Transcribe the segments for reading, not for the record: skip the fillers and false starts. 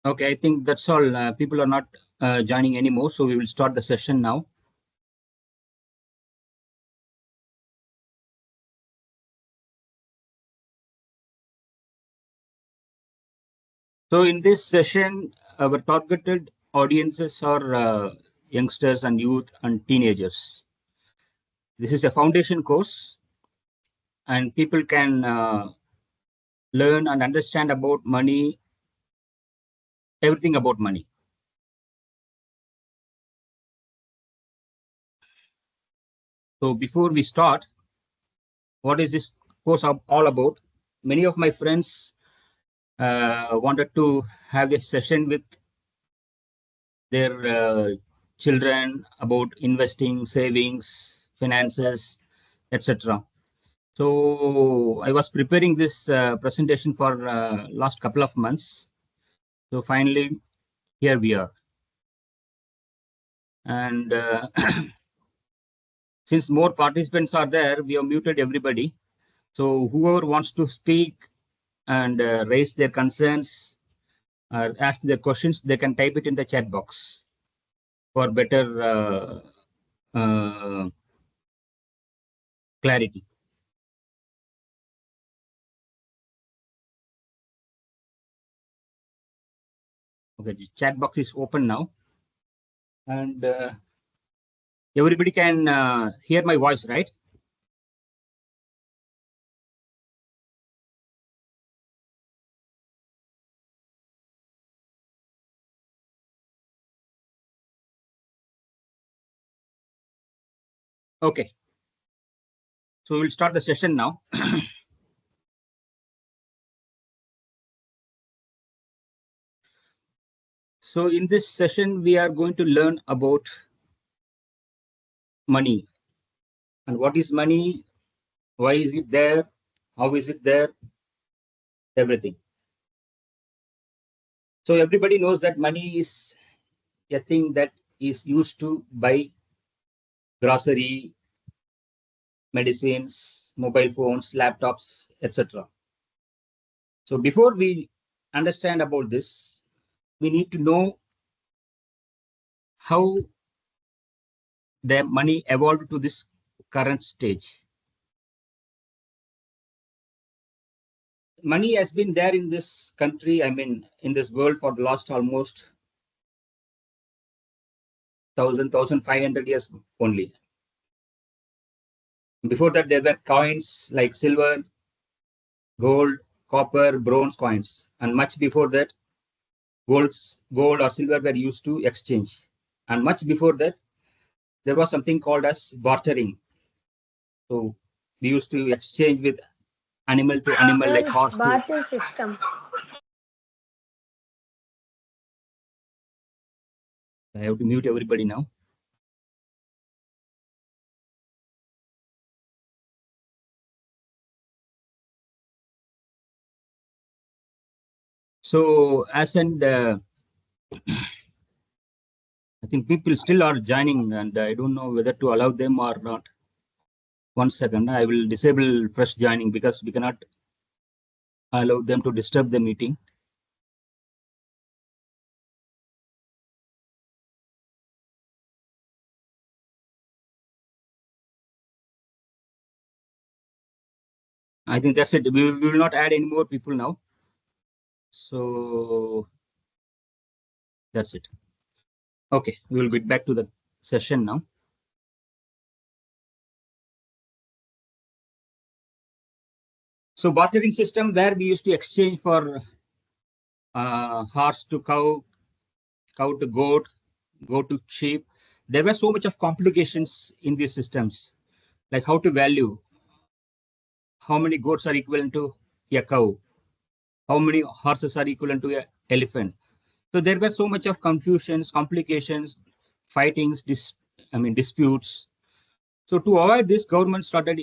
Okay, I think that's all. People are not joining anymore, so we will start the session now. So in this session, our targeted audiences are youngsters and youth and teenagers. This is a foundation course, and people can learn and understand about money, everything about money. So before we start, what is this course all about? Many of my friends wanted to have a session with their children about investing, savings, finances, etc. So I was preparing this presentation for last couple of months. So finally, here we are. And since more participants are there, we have muted everybody. So whoever wants to speak and raise their concerns or ask their questions, they can type it in the chat box for better clarity. Okay, the chat box is open now. And everybody can hear my voice, right? Okay. So we'll start the session now. So in this session, we are going to learn about money. And what is money? Why is it there? How is it there? Everything. So everybody knows that money is a thing that is used to buy grocery, medicines, mobile phones, laptops, etc. So before we understand about this, we need to know how the money evolved to this current stage. Money has been there in this country, I mean, in this world for the last almost 1,500 years only. Before that, there were coins like silver, gold, copper, bronze coins. And much before that, gold or silver were used to exchange. And much before that, there was something called as bartering. So we used to exchange with animal to animal, Where like is horse to. barter system? I have to mute everybody now. So as and I think people still are joining, and I don't know whether to allow them or not. 1 second, I will disable fresh joining because we cannot allow them to disturb the meeting. I think that's it. We will not add any more people now. So that's it. Okay, we will get back to the session now. So bartering system where we used to exchange for horse to cow, cow to goat, goat to sheep. There were so much of complications in these systems, like how to value, how many goats are equivalent to a cow, how many horses are equivalent to an elephant. So there were so much of confusions, complications, fightings, disputes. So to avoid this, government started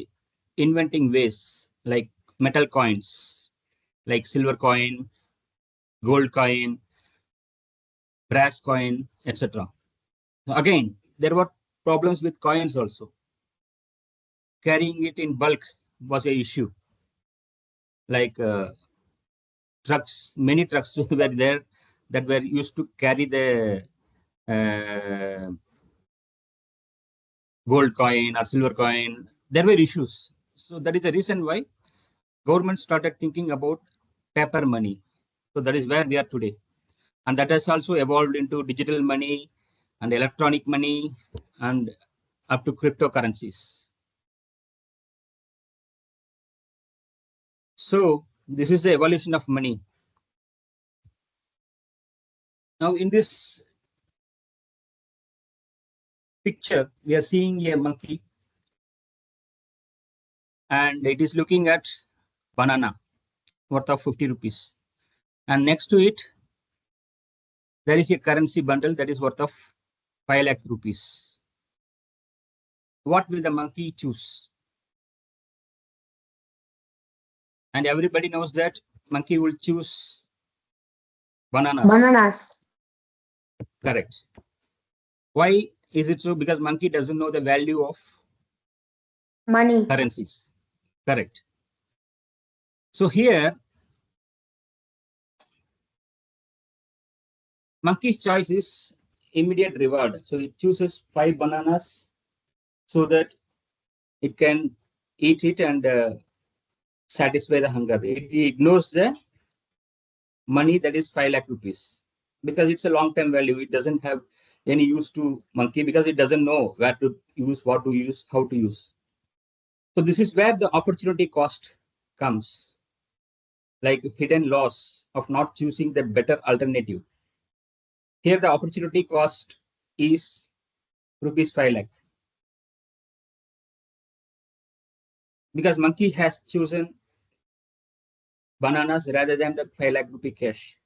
inventing ways like metal coins, like silver coin, gold coin, brass coin, etc. Again, there were problems with coins also. Carrying it in bulk was a issue. Like trucks, many trucks were there. that were used to carry the gold coin or silver coin. There were issues. So that is the reason why government started thinking about paper money. So that is where we are today. And that has also evolved into digital money and electronic money and up to cryptocurrencies. So this is the evolution of money. Now in this picture, we are seeing a monkey and it is looking at banana worth of 50 rupees. And next to it, there is a currency bundle that is worth of 5 lakh rupees. What will the monkey choose? And everybody knows that monkey will choose bananas. Bananas. Correct. Why is it so? Because monkey doesn't know the value of Money. currencies. Correct. So here, monkey's choice is immediate reward. So it chooses 5 bananas so that it can eat it and satisfy the hunger. It ignores the money that is 5 lakh rupees because it's a long-term value. It doesn't have any use to monkey because it doesn't know where to use, what to use, how to use. So this is where the opportunity cost comes, like hidden loss of not choosing the better alternative. Here the opportunity cost is rupees 5 lakh because monkey has chosen bananas rather than the 5 lakh rupee cash.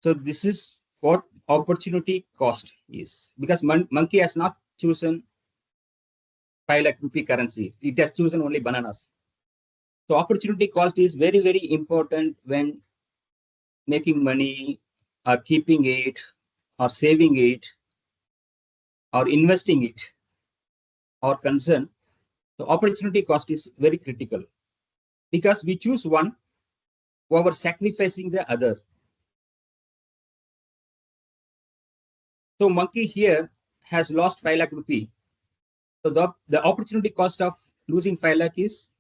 So this is what opportunity cost is because monkey has not chosen 5 lakh rupee currency. It has chosen only bananas. So opportunity cost is very, very important when making money or keeping it or saving it or investing it or concern. The opportunity cost is very critical because we choose one over sacrificing the other. So monkey here has lost 5 lakh rupee. So the opportunity cost of losing 5 lakh is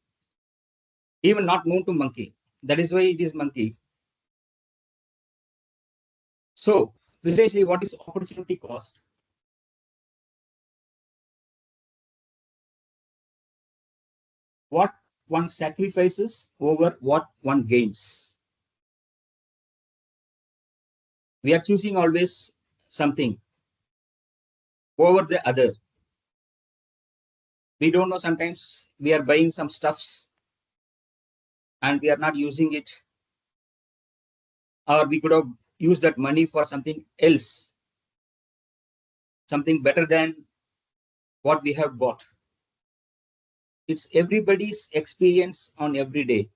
even not known to monkey. That is why it is monkey. So precisely what is opportunity cost? What one sacrifices over what one gains. We are choosing always something over the other. We don't know, sometimes we are buying some stuffs and we are not using it, or we could have used that money for something else, something better than what we have bought. It's everybody's experience on every day.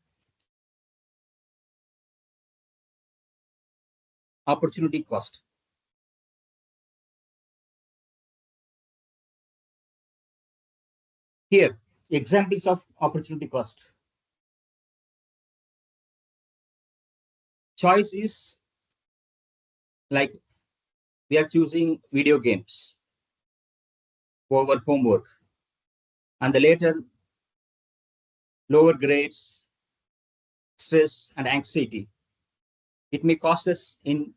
Opportunity cost. Here, examples of opportunity cost. Choice is like we are choosing video games over homework, and the later lower grades, stress, and anxiety. It may cost us in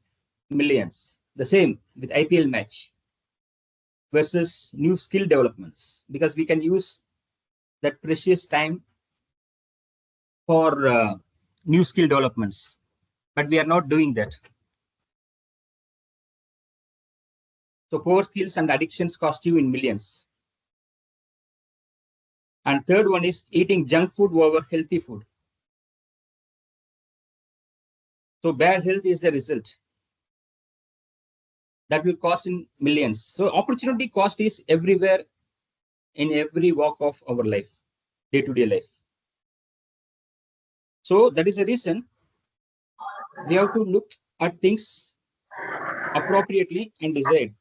millions. The same with IPL match versus new skill developments, because we can use that precious time for new skill developments, but we are not doing that. So poor skills and addictions cost you in millions. And third one is eating junk food over healthy food. So bad health is the result. That will cost in millions. So opportunity cost is everywhere in every walk of our life, day-to-day life. So that is the reason we have to look at things appropriately and decide.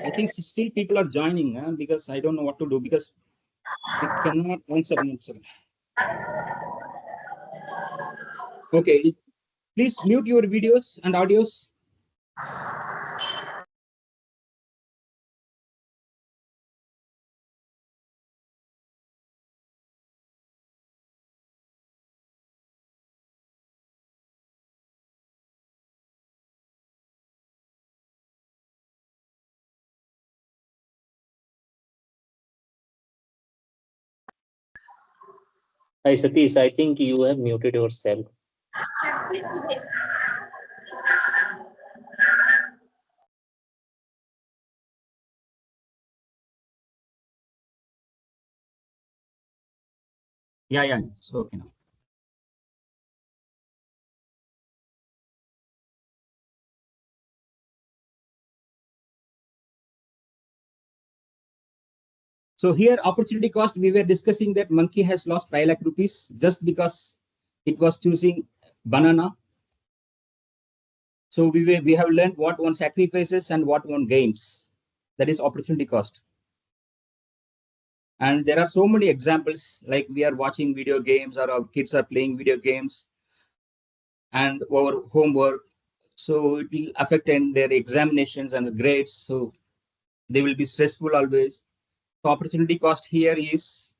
I think still people are joining because I don't know what to do because we cannot answer. Okay, Please mute your videos and audios. Hi Satish, I think you have muted yourself. Yeah, it's okay now. So here, opportunity cost, we were discussing that monkey has lost 5 lakh rupees just because it was choosing banana. So we have learned what one sacrifices and what one gains. That is opportunity cost. And there are so many examples, like we are watching video games or our kids are playing video games and our homework. So it will affect in their examinations and grades. So they will be stressful always. So opportunity cost here is,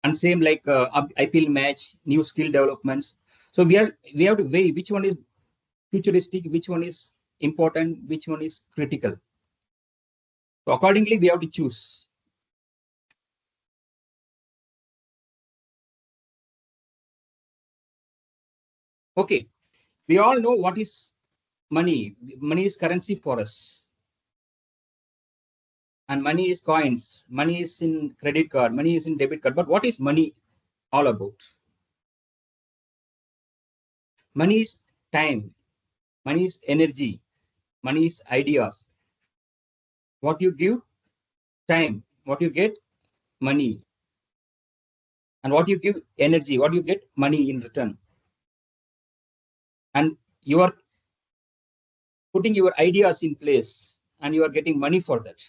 and same like IPL match, new skill developments. So we have to weigh which one is futuristic, which one is important, which one is critical. So accordingly, we have to choose. Okay, we all know what is money. Money is currency for us, and money is coins. Money is in credit card. Money is in debit card. But what is money all about? Money is time. Money is energy. Money is ideas. What you give, time. What you get, money. And what you give, energy. What you get, money in return. And you are putting your ideas in place and you are getting money for that.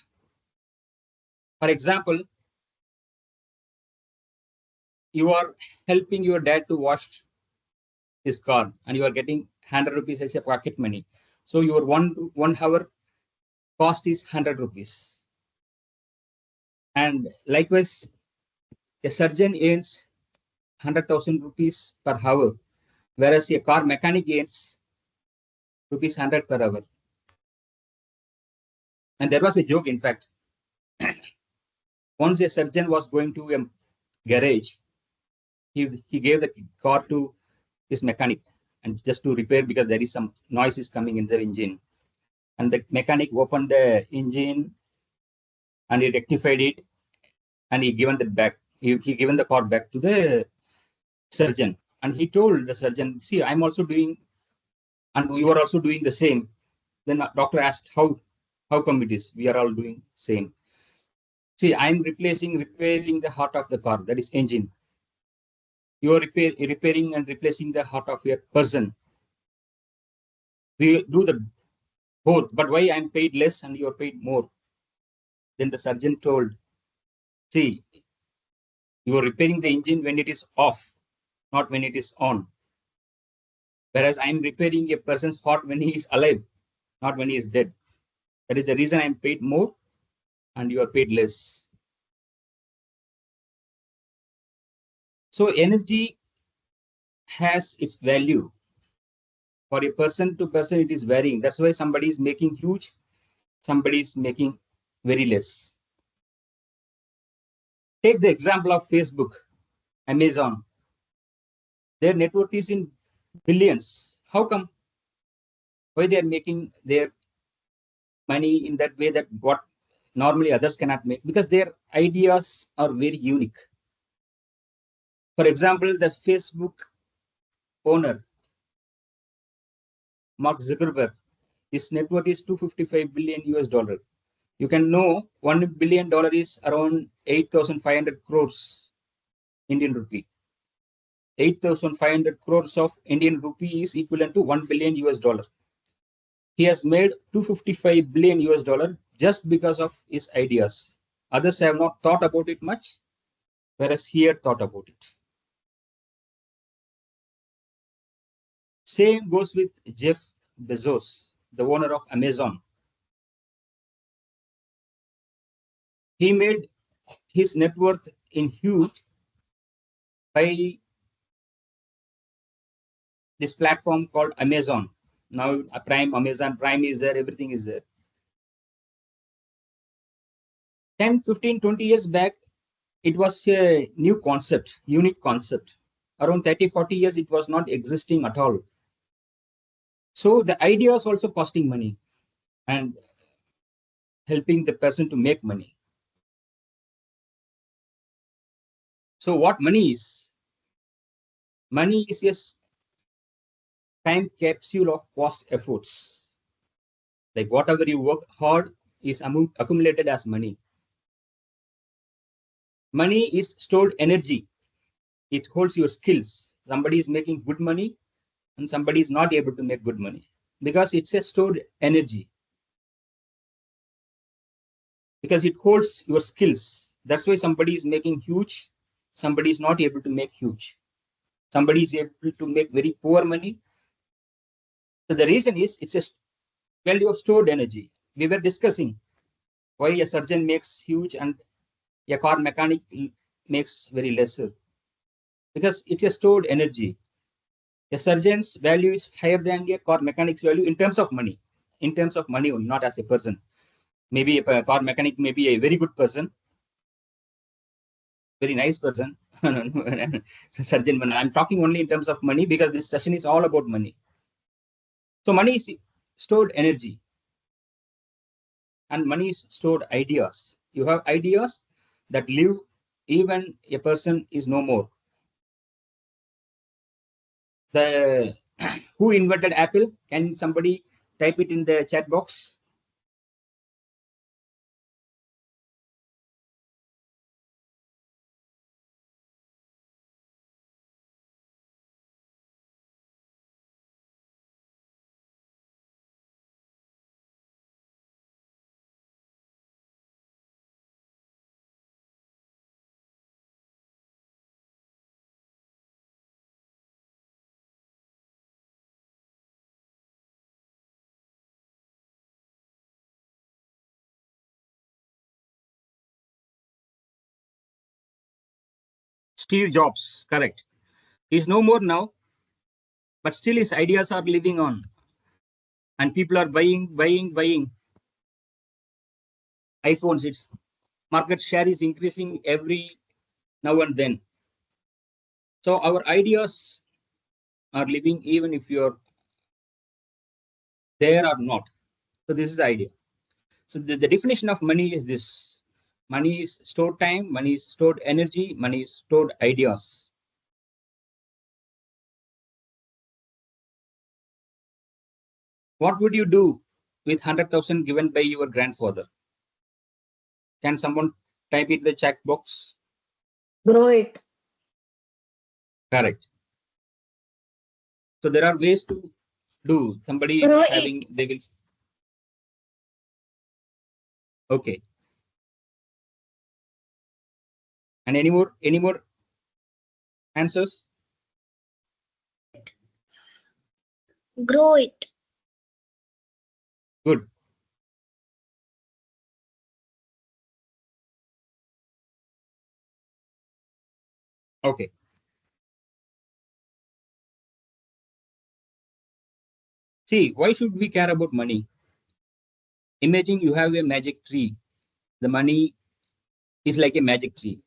For example, you are helping your dad to wash his car and you are getting 100 rupees as a pocket money. So your one hour cost is 100 rupees. And likewise, a surgeon earns 100,000 rupees per hour, whereas a car mechanic earns rupees 100 per hour. And there was a joke, in fact. Once a surgeon was going to a garage, he gave the car to his mechanic and just to repair because there is some noise is coming in the engine. And the mechanic opened the engine and he rectified it and he given the back. He given the car back to the surgeon and he told the surgeon, "See, I'm also doing, and you are also doing the same." Then doctor asked, "How come it is? We are all doing same." See, I'm repairing the heart of the car, that is engine. You are repairing and replacing the heart of a person. We do the both, but why I'm paid less and you are paid more? Then the surgeon told, "See, you are repairing the engine when it is off, not when it is on. Whereas I'm repairing a person's heart when he is alive, not when he is dead. That is the reason I'm paid more and you are paid less." So energy has its value. For a person to person, it is varying. That's why somebody is making huge, somebody is making very less. Take the example of Facebook, Amazon. Their net worth is in billions. How come? Why they are making their money in that way that what normally others cannot make? Because their ideas are very unique. For example, the Facebook owner, Mark Zuckerberg, his net worth is 255 billion US dollar. You can know $1 billion is around 8,500 crores Indian rupee. 8,500 crores of Indian rupee is equivalent to 1 billion US dollar. He has made 255 billion US dollar just because of his ideas. Others have not thought about it much, whereas he had thought about it. Same goes with Jeff Bezos, the owner of Amazon. He made his net worth in huge by this platform called Amazon. Now Amazon Prime is there, everything is there. 10, 15, 20 years back, it was a new concept, unique concept. Around 30, 40 years, it was not existing at all. So the idea is also costing money and helping the person to make money. So what money is? Money is a time capsule of past efforts. Like whatever you work hard is accumulated as money. Money is stored energy. It holds your skills. Somebody is making good money and somebody is not able to make good money because it's a stored energy. Because it holds your skills. That's why somebody is making huge, somebody is not able to make huge. Somebody is able to make very poor money. So the reason is it's a value of stored energy. We were discussing why a surgeon makes huge and a car mechanic makes very lesser. Because it's a stored energy. A surgeon's value is higher than a car mechanic's value in terms of money. In terms of money, not as a person. Maybe a car mechanic may be a very good person, very nice person. Surgeon, I'm talking only in terms of money because this session is all about money. So money is stored energy and money is stored ideas. You have ideas that live even a person is no more. The who invented Apple? Can somebody type it in the chat box? Steve Jobs, correct. He's no more now, but still his ideas are living on. And people are buying iPhones. Its market share is increasing every now and then. So our ideas are living even if you're there or not. So this is the idea. So the definition of money is this. Money is stored time, money is stored energy, money is stored ideas. What would you do with 100,000 given by your grandfather? Can someone type it in the chat box? Grow it. Correct. So there are ways to do. Somebody is Grow it. having, they will. Okay. And any more answers? Grow it. Good. Okay. See, why should we care about money? Imagine you have a magic tree. The money is like a magic tree.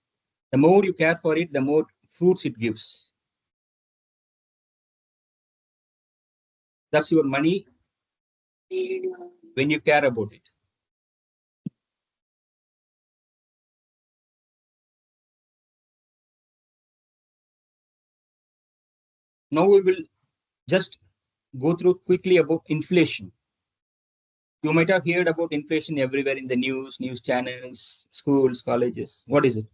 The more you care for it, the more fruits it gives. That's your money when you care about it. Now we will just go through quickly about inflation. You might have heard about inflation everywhere in the news channels, schools, colleges. What is it?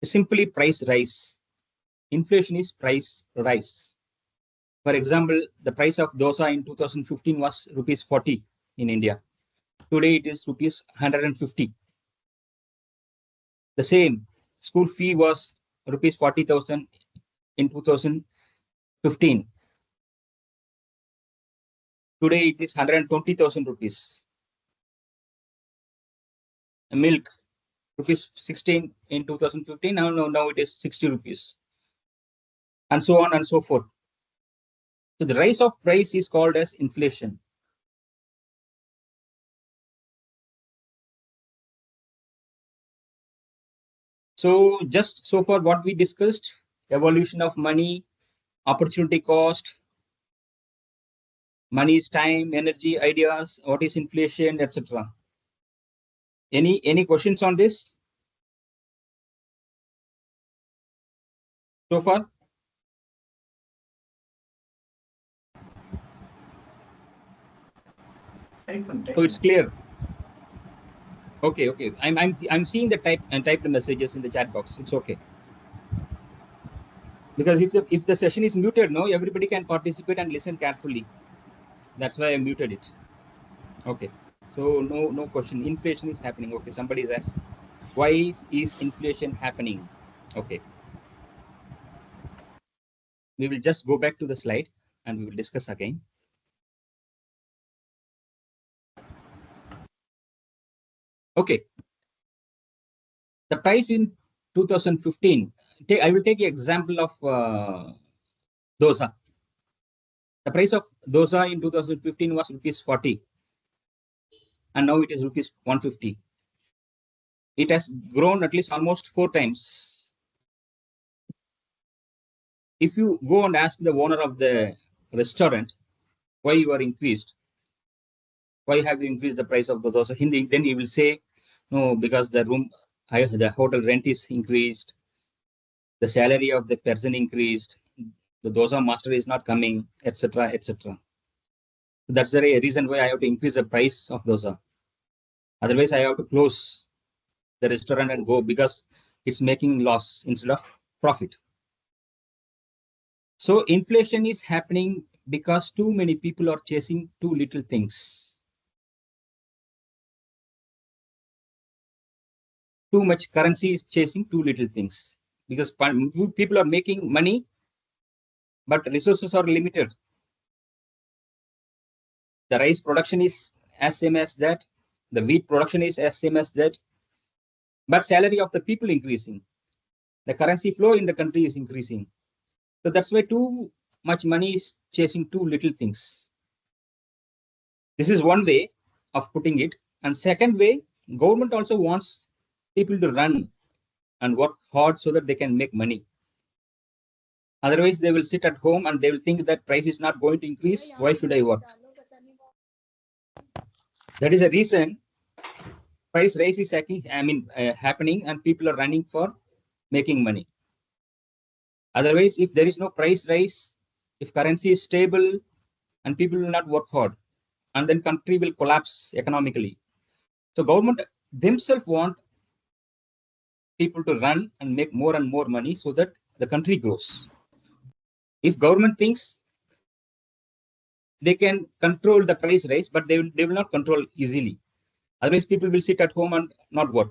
It's simply price rise. Inflation is price rise. For example, the price of dosa in 2015 was rupees 40 in India. Today it is rupees 150. The same school fee was rupees 40,000 in 2015. Today it is 120,000 rupees. Milk, rupees 16 in 2015. Now it is 60 rupees. And so on and so forth. So the rise of price is called as inflation. So just so far what we discussed, evolution of money, opportunity cost, money is time, energy, ideas, what is inflation, etc. Any questions on this so far? So it's clear. Okay. I'm seeing the typed messages in the chat box. It's okay. Because if the session is muted, no, everybody can participate and listen carefully. That's why I muted it. Okay. So no question. Inflation is happening. Okay. Somebody is asked, why is inflation happening? Okay. We will just go back to the slide and we will discuss again. Okay. The price in 2015, I will take the example of dosa. The price of dosa in 2015 was rupees 40 and now it is rupees 150. It has grown at least almost 4 times. If you go and ask the owner of the restaurant why you are increased, why have you increased the price of the dosa, then he will say, no, because the hotel rent is increased, the salary of the person increased, the dosa master is not coming, etc., etc. That's the reason why I have to increase the price of dosa. Otherwise, I have to close the restaurant and go because it's making loss instead of profit. So inflation is happening because too many people are chasing too little things. Too much currency is chasing too little things because people are making money, but resources are limited. The rice production is as same as that. The wheat production is as same as that. But salary of the people increasing. The currency flow in the country is increasing. So that's why too much money is chasing too little things. This is one way of putting it. And second way, government also wants people to run and work hard so that they can make money. Otherwise, they will sit at home and they will think that price is not going to increase. Why should I work? That is a reason price rise is happening and people are running for making money. Otherwise, if there is no price rise, if currency is stable and people will not work hard, and then country will collapse economically. So government themselves want people to run and make more and more money so that the country grows. If government thinks they can control the price rise, but they will not control easily. Otherwise, people will sit at home and not work.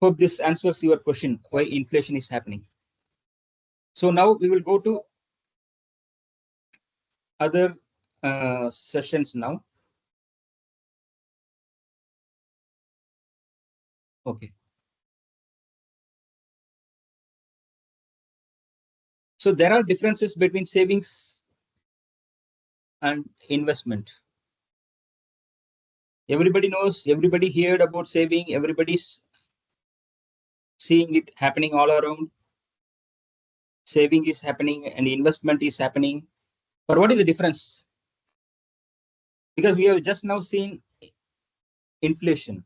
Hope this answers your question, why inflation is happening. So now we will go to other sessions now. Okay. So there are differences between savings and investment. Everybody knows, everybody heard about saving, everybody's seeing it happening all around. Saving is happening and investment is happening. But what is the difference? Because we have just now seen inflation.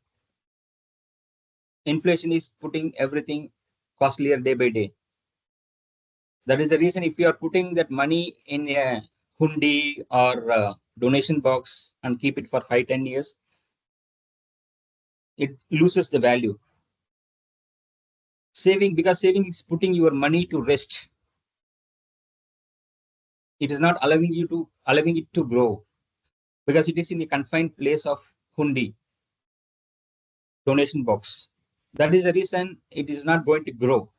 Inflation is putting everything costlier day by day. That is the reason if you are putting that money in a hundi or donation box and keep it for 5-10 years, it loses the value. Saving, because saving is putting your money to rest. It is not allowing it to grow because it is in the confined place of hundi, donation box. That is the reason it is not going to grow.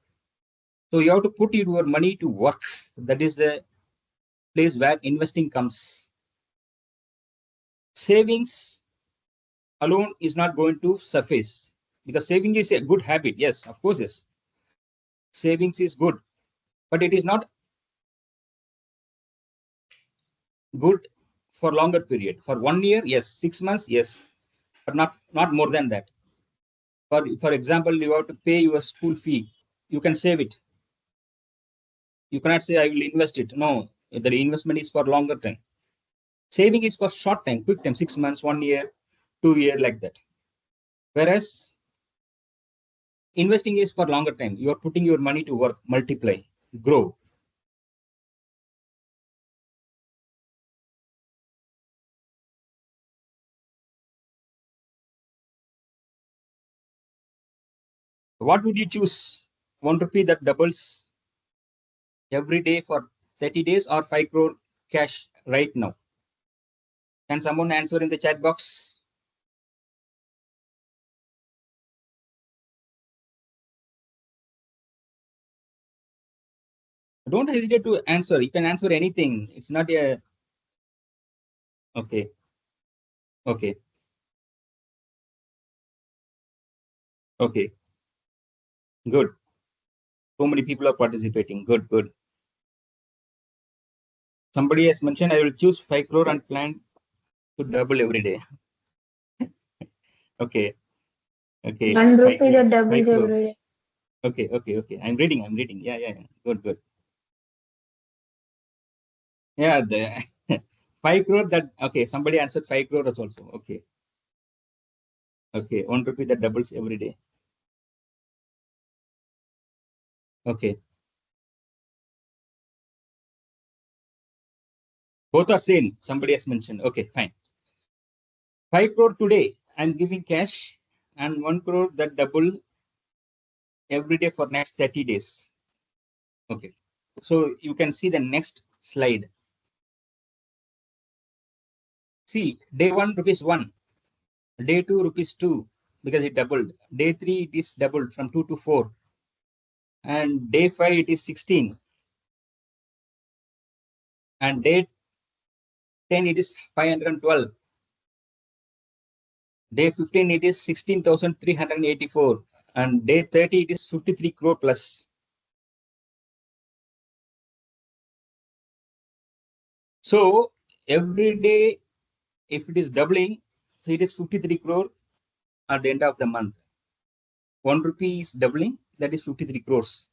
So you have to put your money to work. That is the place where investing comes. savings alone is not going to suffice, because saving is a good habit. Yes, of course, yes. Savings is good, but it is not good for longer period. For 1 year, yes. 6 months, yes, but not more than that. For example, you have to pay your school fee. You can save it. You cannot say I will invest it. No, the investment is for longer time. Saving is for short time, quick time, 6 months, 1 year, 2 year, like that. Whereas investing is for longer time. You are putting your money to work, multiply, grow. What would you choose? 1 rupee that doubles every day for 30 days, or 5 crore cash right now? Can someone answer in the chat box? Don't hesitate to answer. You can answer anything. It's not a. Okay. Okay. Okay. Good. So many people are participating. Good. Good. Somebody has mentioned I will choose 5 crore and plan to double every day. Okay. Okay. 1 rupee that 5 doubles crore. every day. Okay. Okay. Okay. I'm reading. I'm reading. Yeah. Yeah. Yeah. Good. Good. Yeah. The 5 crore that. Okay. Somebody answered 5 crore also. Okay. Okay. 1 rupee that doubles every day. Okay. Both are same. Somebody has mentioned. Okay. Fine. 5 crore today. I'm giving cash, and 1 crore that double every day for next 30 days. Okay. So you can see the next slide. See, day 1 rupees 1, day 2 rupees 2, because it doubled. Day 3 it is doubled from 2 to 4, and day 5 it is 16, and day 10 it is 512. Day 15 it is 16,384, and day 30 it is 53 crore plus. So every day, if it is doubling, so it is 53 crore at the end of the month. 1 rupee is doubling, that is 53 crores.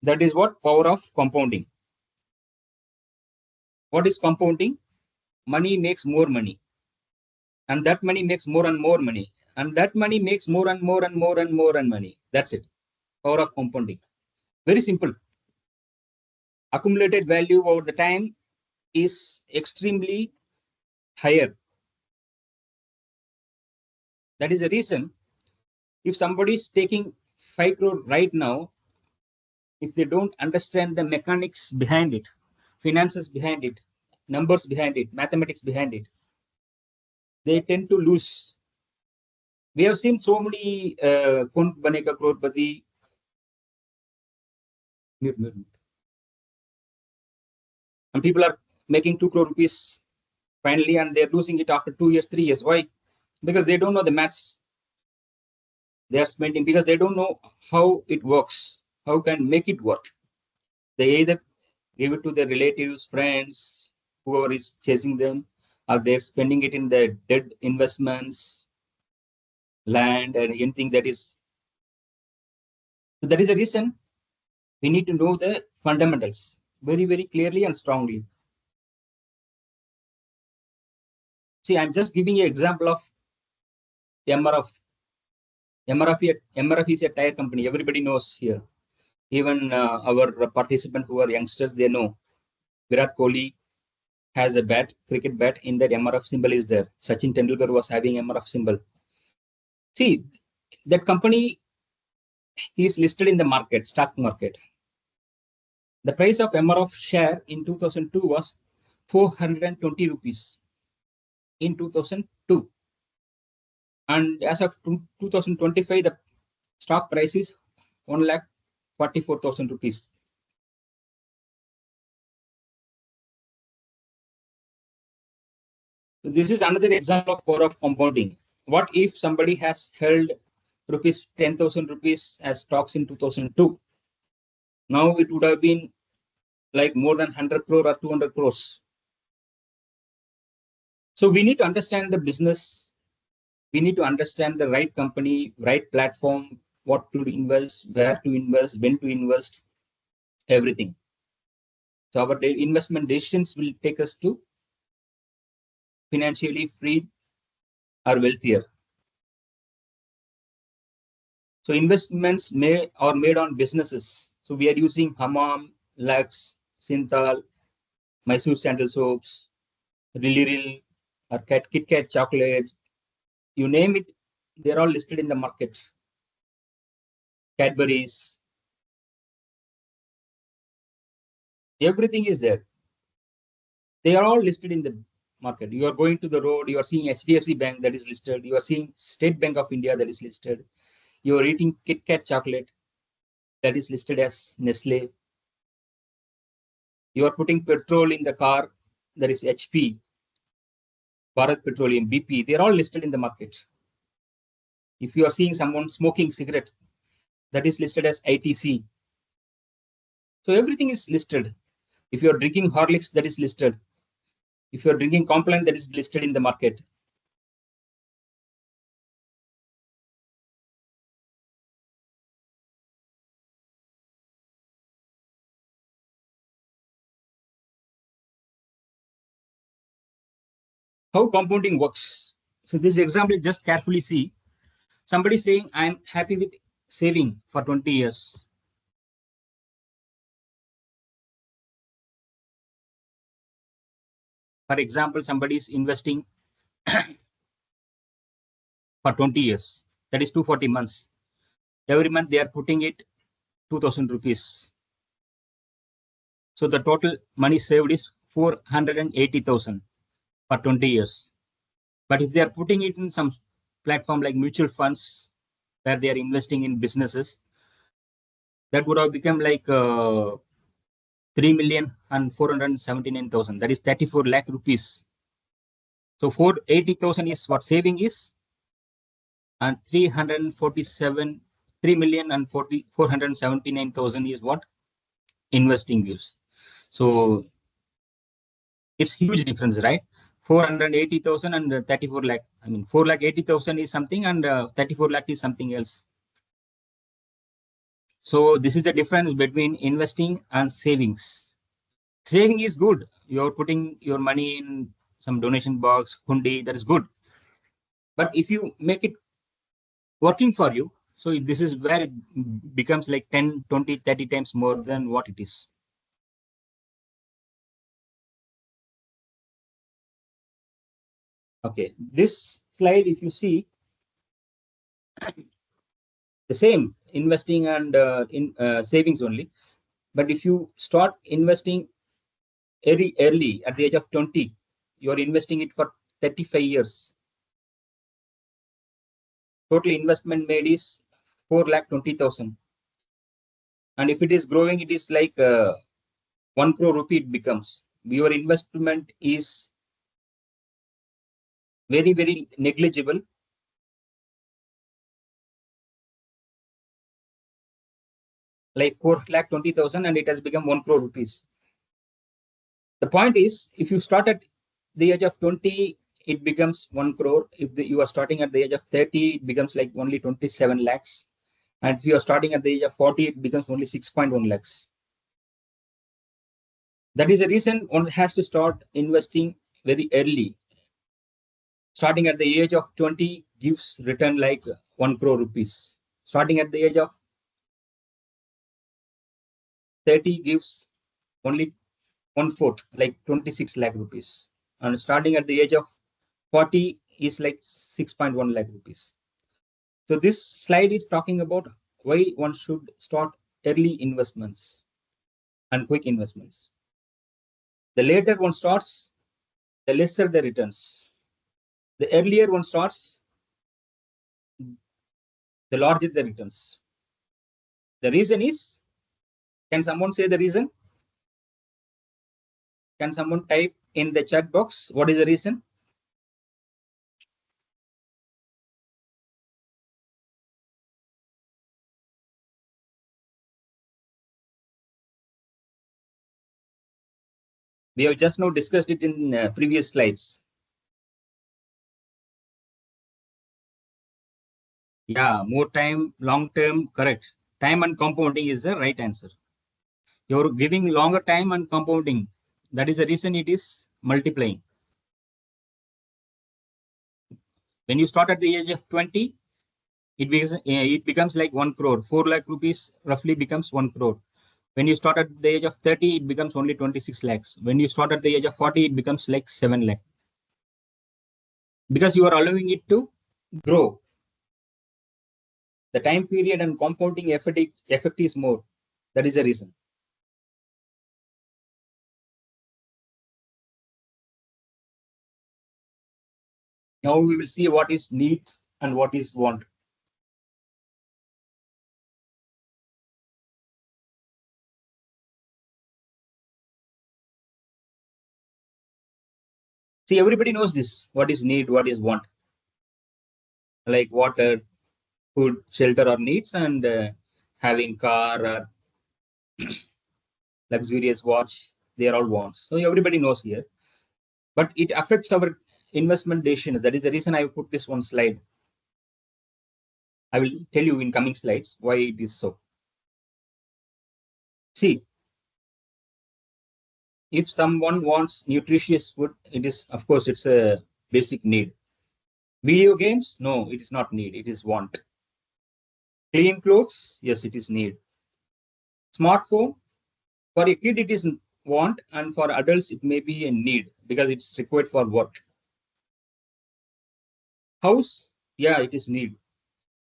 That is what power of compounding. What is compounding? Money makes more money, and that money makes more and more money, and that money makes more and more and more and more and money. That's it. Power of compounding. Very simple. Accumulated value over the time is extremely higher. That is the reason, if somebody is taking 5 crore right now, if they don't understand the mechanics behind it, finances behind it, numbers behind it, mathematics behind it, they tend to lose. We have seen so many Kaun Banega Crorepati. And people are making 2 crore rupees finally, and they're losing it after 2 years, 3 years. Why? Because they don't know the maths they are spending, because they don't know how it works, how can make it work. They either give it to their relatives, friends, whoever is chasing them, or they're spending it in the dead investments, land, and anything that is. So that is the reason we need to know the fundamentals very, very clearly and strongly. See, I'm just giving you an example of MRF. MRF is a tire company. Everybody knows here. Even our participants who are youngsters, they know. Virat Kohli has a bat, cricket bat, in that MRF symbol is there. Sachin Tendulkar was having MRF symbol. See, that company is listed in the market, stock market. The price of MRF share in 2002 was 420 rupees in 2002. And as of 2025, the stock price is 1,44,000 rupees. So this is another example of power of compounding. What if somebody has held rupees 10,000 rupees as stocks in 2002? Now it would have been like more than 100 crore or 200 crores. So we need to understand the business. We need to understand the right company, right platform, what to invest, where to invest, when to invest, everything. So our investment decisions will take us to financially free or wealthier. So investments are made on businesses. So we are using Hammam, Lux, Synthol, Mysore Sandal soaps, Lily or Kit Kat chocolate. You name it, they're all listed in the market. Cadbury's, everything is there. They are all listed in the market. You are going to the road, you are seeing HDFC Bank that is listed. You are seeing State Bank of India that is listed. You are eating Kit Kat chocolate that is listed as Nestle. You are putting petrol in the car, that is HP, Bharat Petroleum, BP. They are all listed in the market. If you are seeing someone smoking cigarette, that is listed as ITC. So everything is listed. If you are drinking Horlicks, that is listed. If you are drinking Complan, that is listed in the market. How compounding works. So this example, just carefully see. Somebody saying, I'm happy with saving for 20 years. For example, somebody is investing for 20 years. That is 240 months. Every month they are putting it 2,000 rupees. So the total money saved is 480,000 for 20 years. But if they are putting it in some platform like mutual funds where they are investing in businesses, that would have become like 3,479,000. That is 34 lakh rupees. So 480,000 is what saving is, and 347 3,479,000 is what investing gives. So it's huge difference, right? 480,000 and 34 lakh. I mean, 4 lakh 80,000 is something, and 34 lakh is something else. So this is the difference between investing and savings. Saving is good. You're putting your money in some donation box, hundi, that is good. But if you make it working for you, so this is where it becomes like 10, 20, 30 times more than what it is. Okay, this slide, if you see, the same investing and in savings only. But if you start investing very early at the age of 20, you are investing it for 35 years. Total investment made is 4,20,000. And if it is growing, it is like 1 crore rupee it becomes. Your investment is very, very negligible. Like 4,20,000 and it has become 1 crore rupees. The point is, if you start at the age of 20, it becomes 1 crore. If you are starting at the age of 30, it becomes like only 27 lakhs. And if you are starting at the age of 40, it becomes only 6.1 lakhs. That is the reason one has to start investing very early. Starting at the age of 20 gives return like 1 crore rupees. Starting at the age of 30 gives only 1/4, like 26 lakh rupees. And starting at the age of 40 is like 6.1 lakh rupees. So this slide is talking about why one should start early investments and quick investments. The later one starts, the lesser the returns. The earlier one starts, the larger the returns. The reason is, can someone say the reason? Can someone type in the chat box what is the reason? We have just now discussed it in previous slides. Yeah, more time, long term, correct. Time and compounding is the right answer. You're giving longer time and compounding. That is the reason it is multiplying. When you start at the age of 20, it becomes like 1 crore. 4 lakh rupees roughly becomes 1 crore. When you start at the age of 30, it becomes only 26 lakhs. When you start at the age of 40, it becomes like 7 lakh. Because you are allowing it to grow. The time period and compounding effect is more. That is the reason. Now we will see what is need and what is want. See, everybody knows this. What is need, what is want. Like water, food, shelter or needs, and having car or luxurious watch, they are all wants. So everybody knows here. But it affects our investment decisions. That is the reason I put this one slide. I will tell you in coming slides why it is so. See, if someone wants nutritious food, it is, of course, it's a basic need. Video games, no, it is not need, it is want. Clean clothes, yes, it is need. Smartphone, for a kid, it is want, and for adults, it may be a need because it's required for work. House, yeah, it is need.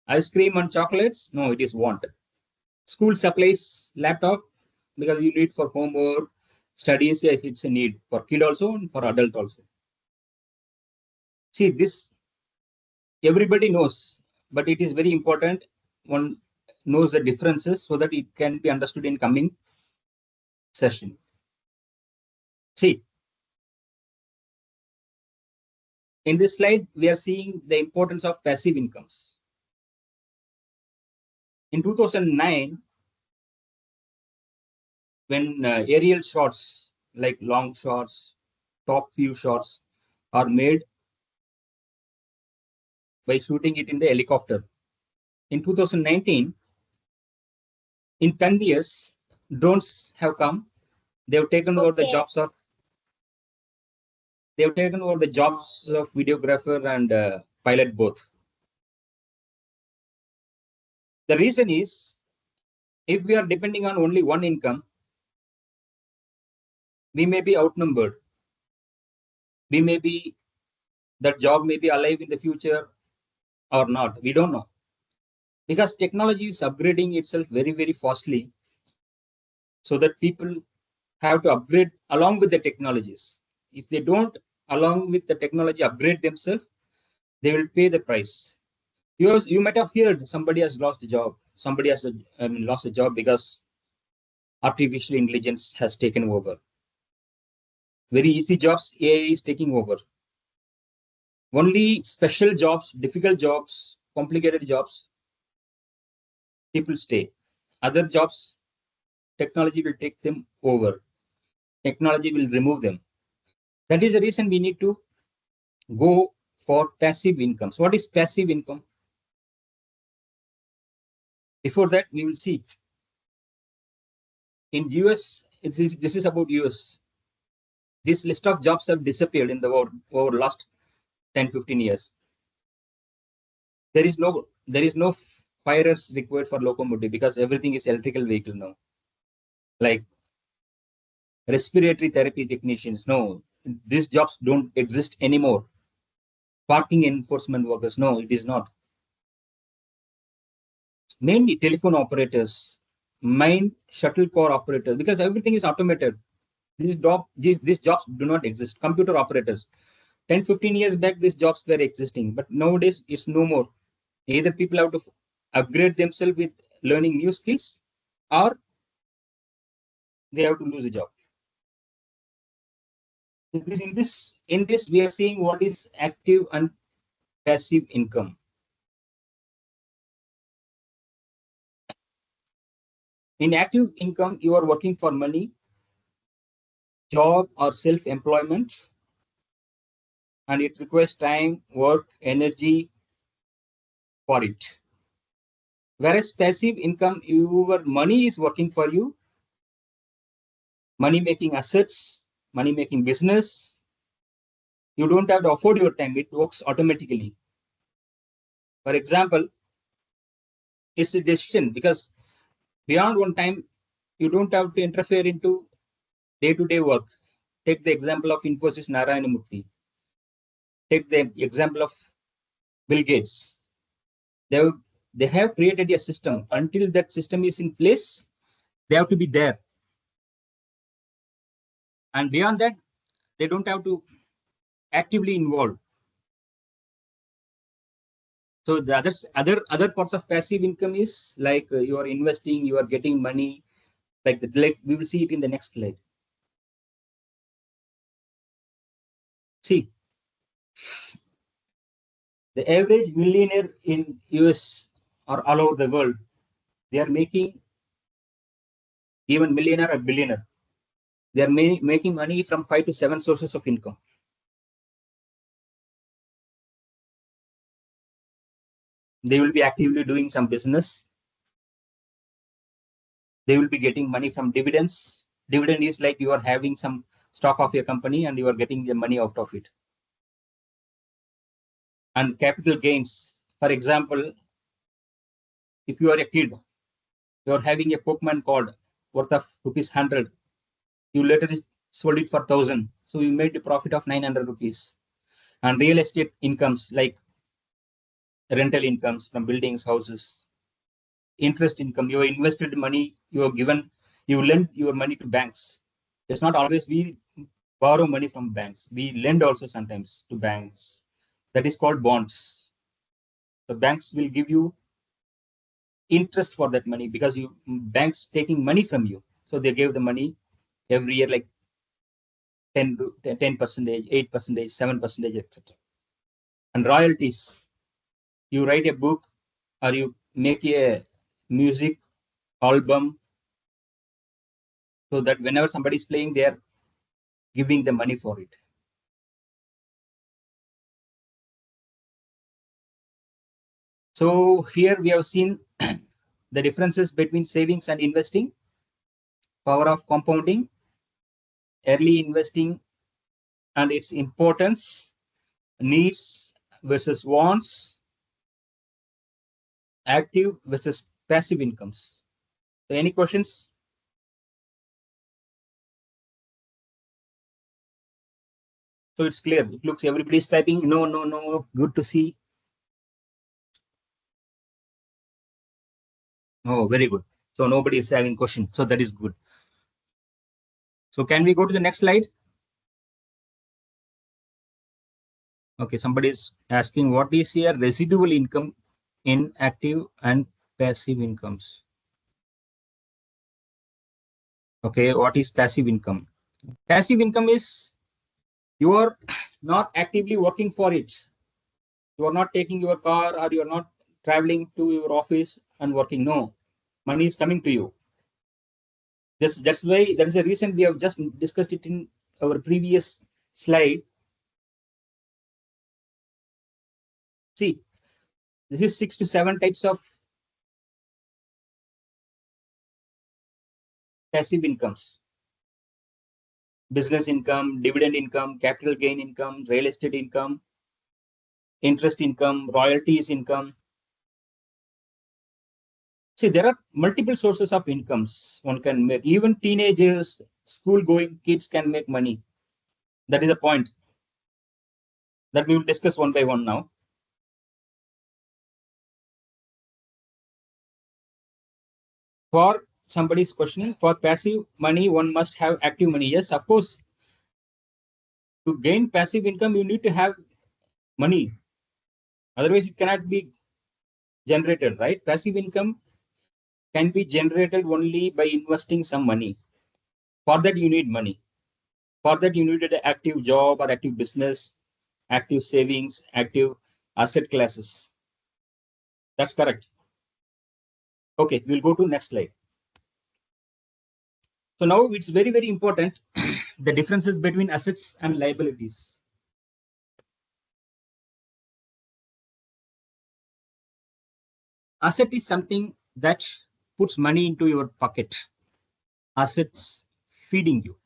Ice cream and chocolates, no, it is want. School supplies, laptop, because you need for homework, studies, yes, it's a need for kid also and for adult also. See, this everybody knows, but it is very important one knows the differences so that it can be understood in coming session. See, in this slide, we are seeing the importance of passive incomes. In 2009, when aerial shots like long shots, top view shots are made by shooting it in the helicopter. In 2019, in 10 years, drones have come. They've taken over the Okay. jobs of videographer and pilot both. The reason is if we are depending on only one income, we may be outnumbered. We may be that job may be alive in the future or not. We don't know because technology is upgrading itself very, very fastly, so that people have to upgrade along with the technologies. If they don't, along with the technology, upgrade themselves, they will pay the price. You might have heard somebody has lost a job. Somebody has lost a job because artificial intelligence has taken over. Very easy jobs, AI is taking over. Only special jobs, difficult jobs, complicated jobs, people stay. Other jobs, technology will take them over. Technology will remove them. That is the reason we need to go for passive incomes. What is passive income? Before that, we will see. In US, this is about US. This list of jobs have disappeared in the world over last 10-15 years. There is no firers required for locomotive because everything is electrical vehicle now. Like respiratory therapy technicians, no, these jobs don't exist anymore. Parking enforcement workers, no, it is not. Mainly telephone operators, mine shuttle core operators, because everything is automated. These jobs do not exist. Computer operators. 10-15 years back, these jobs were existing, but nowadays it's no more. Either people have to upgrade themselves with learning new skills, or they have to lose a job. In this, we are seeing what is active and passive income. In active income, you are working for money. job or self-employment, and it requires time, work, energy for it. Whereas passive income, your money is working for you, money making assets, money making business. You don't have to afford your time, it works automatically. For example, it's a decision because beyond one time, you don't have to interfere into day-to-day work. Take the example of Infosys Narayana Murthy. Take the example of Bill Gates. They have, they have created a system. Until that system is in place, they have to be there. And beyond that, they don't have to actively involve. So the other parts of passive income is like you are investing, you are getting money. Like we will see it in the next slide. See, the average millionaire in US or all over the world, they are making even millionaire or billionaire. They are making money from 5 to 7 sources of income. They will be actively doing some business. They will be getting money from dividends. Dividend is like you are having some stock of your company and you are getting the money out of it. And capital gains, for example, if you are a kid, you are having a Pokemon card worth of rupees 100. You later sold it for 1,000. So you made a profit of 900 rupees. And real estate incomes like rental incomes from buildings, houses, interest income, you invested money, you have given, you lend your money to banks. It's not always we borrow money from banks. We lend also sometimes to banks. That is called bonds. The banks will give you interest for that money because you banks taking money from you. So they give the money every year like 10 percentage, 8 percentage, 7 percentage, etc. And royalties. You write a book or you make a music album so that whenever somebody is playing, they are giving the money for it. So here we have seen the differences between savings and investing, power of compounding, early investing and its importance, needs versus wants, active versus passive incomes. So any questions? So it's clear. It looks everybody's typing no, no, no. Good to see. Oh, very good. So nobody is having question. So that is good. So can we go to the next slide? Okay, somebody is asking what is your residual income in active and passive incomes? Okay, what is passive income? Passive income is you are not actively working for it. You are not taking your car or you are not traveling to your office and working. No, money is coming to you. That's why there is a reason we have just discussed it in our previous slide. See, this is 6 to 7 types of passive incomes. Business income, dividend income, capital gain income, real estate income, interest income, royalties income. See, there are multiple sources of incomes one can make. Even teenagers, school-going kids can make money. That is a point that we will discuss one by one now. For somebody's questioning, for passive money, one must have active money. Yes, of course. To gain passive income, you need to have money. Otherwise, it cannot be generated, right? Passive income can be generated only by investing some money. For that, you need money. For that, you need an active job or active business, active savings, active asset classes. That's correct. Okay, we'll go to next slide. So now it's very, very important the differences between assets and liabilities. Asset is something that puts money into your pocket. Assets feeding you.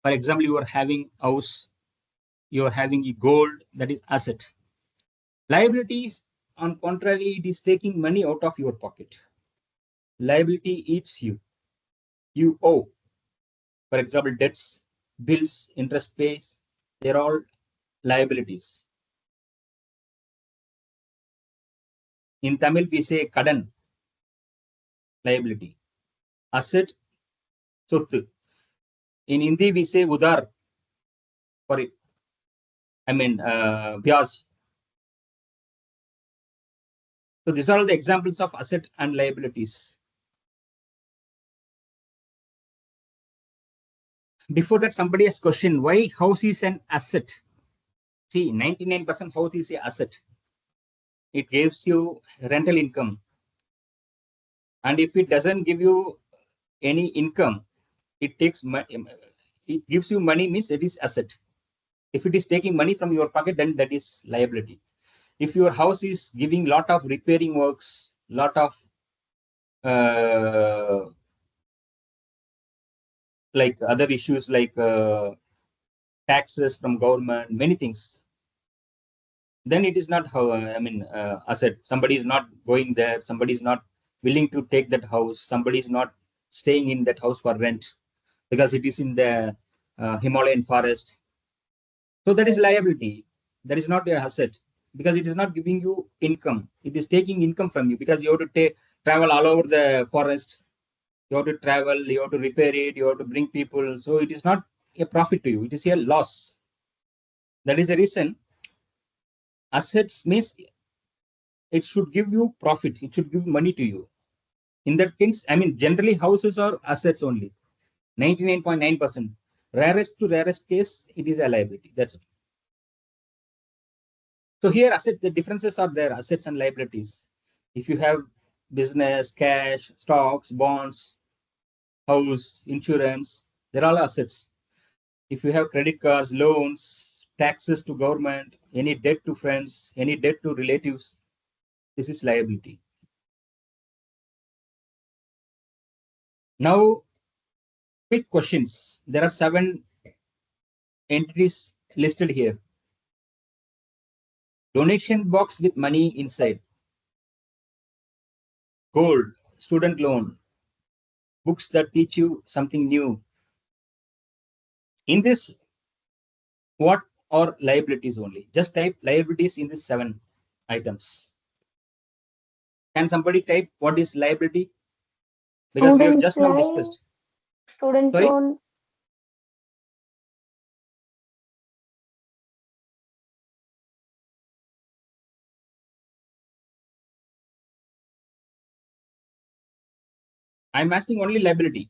For example, you are having house, you are having a gold, that is asset. Liabilities, on contrary, it is taking money out of your pocket. Liability eats you. You owe. For example, debts, bills, interest pays, they're all liabilities. In Tamil, we say kadan, liability. Asset, sottu. In Hindi, we say udar, for it. Vyaj. So these are all the examples of asset and liabilities. Before that, somebody has questioned why house is an asset. See, 99% house is an asset. It gives you rental income. And if it doesn't give you any income, it takes it gives you money, means it is asset. If it is taking money from your pocket, then that is liability. If your house is giving lot of repairing works, lot of like other issues like taxes from government, many things, then it is not how asset. Somebody is not going there, somebody is not willing to take that house, somebody is not staying in that house for rent because it is in the Himalayan forest. So that is liability. That is not a asset because it is not giving you income. It is taking income from you because you have to travel all over the forest. You have to travel, you have to repair it, you have to bring people. So it is not a profit to you. It is a loss. That is the reason assets means it should give you profit. It should give money to you. In that case, generally houses are assets only. 99.9%. Rarest to rarest case, it is a liability. That's it. So here the differences are there, assets and liabilities. If you have business, cash, stocks, bonds, house, insurance, they're all assets. If you have credit cards, loans, taxes to government, any debt to friends, any debt to relatives, this is liability. Now, quick questions. There are 7 entities listed here. Donation box with money inside. Gold, student loan, books that teach you something new. In this, what are liabilities only? Just type liabilities in these 7 items. Can somebody type what is liability? Because we have just now discussed. Student Sorry? loan. I'm asking only liability.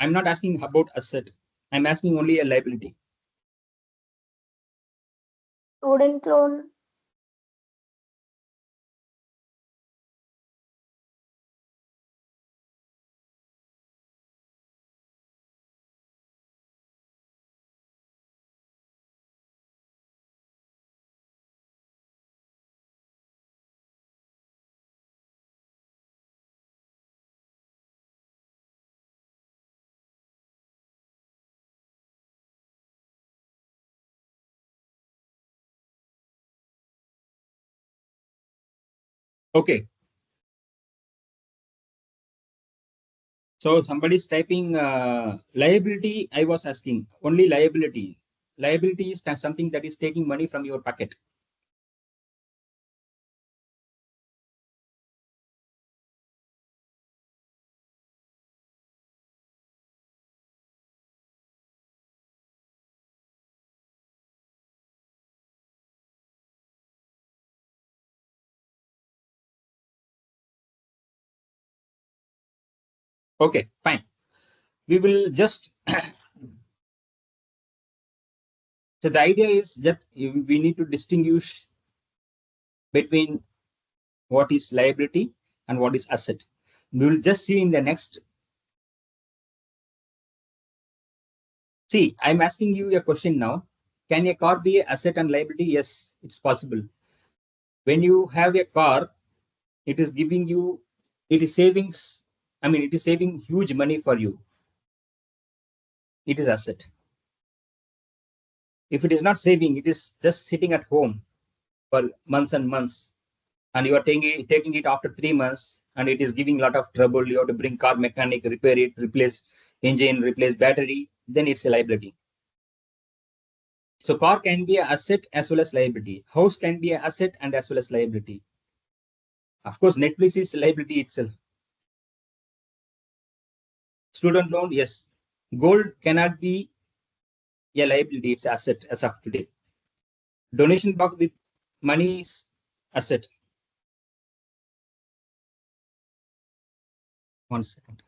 I'm not asking about asset. I'm asking only a liability. Student loan. Okay. So somebody's typing liability. I was asking only liability. Liability is something that is taking money from your pocket. Okay, fine. We will just so the idea is that we need to distinguish between what is liability and what is asset. We will just see in the next See, I'm asking you a question now. Can a car be an asset and liability? Yes, it's possible. When you have a car, it is giving you, it is savings. I mean, it is saving huge money for you. It is asset. If it is not saving, it is just sitting at home for months and months, and you are taking it after 3 months, and it is giving a lot of trouble. You have to bring car mechanic, repair it, replace engine, replace battery. Then it's a liability. So car can be an asset as well as liability. House can be an asset and as well as liability. Of course, Netflix is liability itself. Student loan, yes. Gold cannot be a liability, it's asset as of today. Donation box with money is asset. 1 second.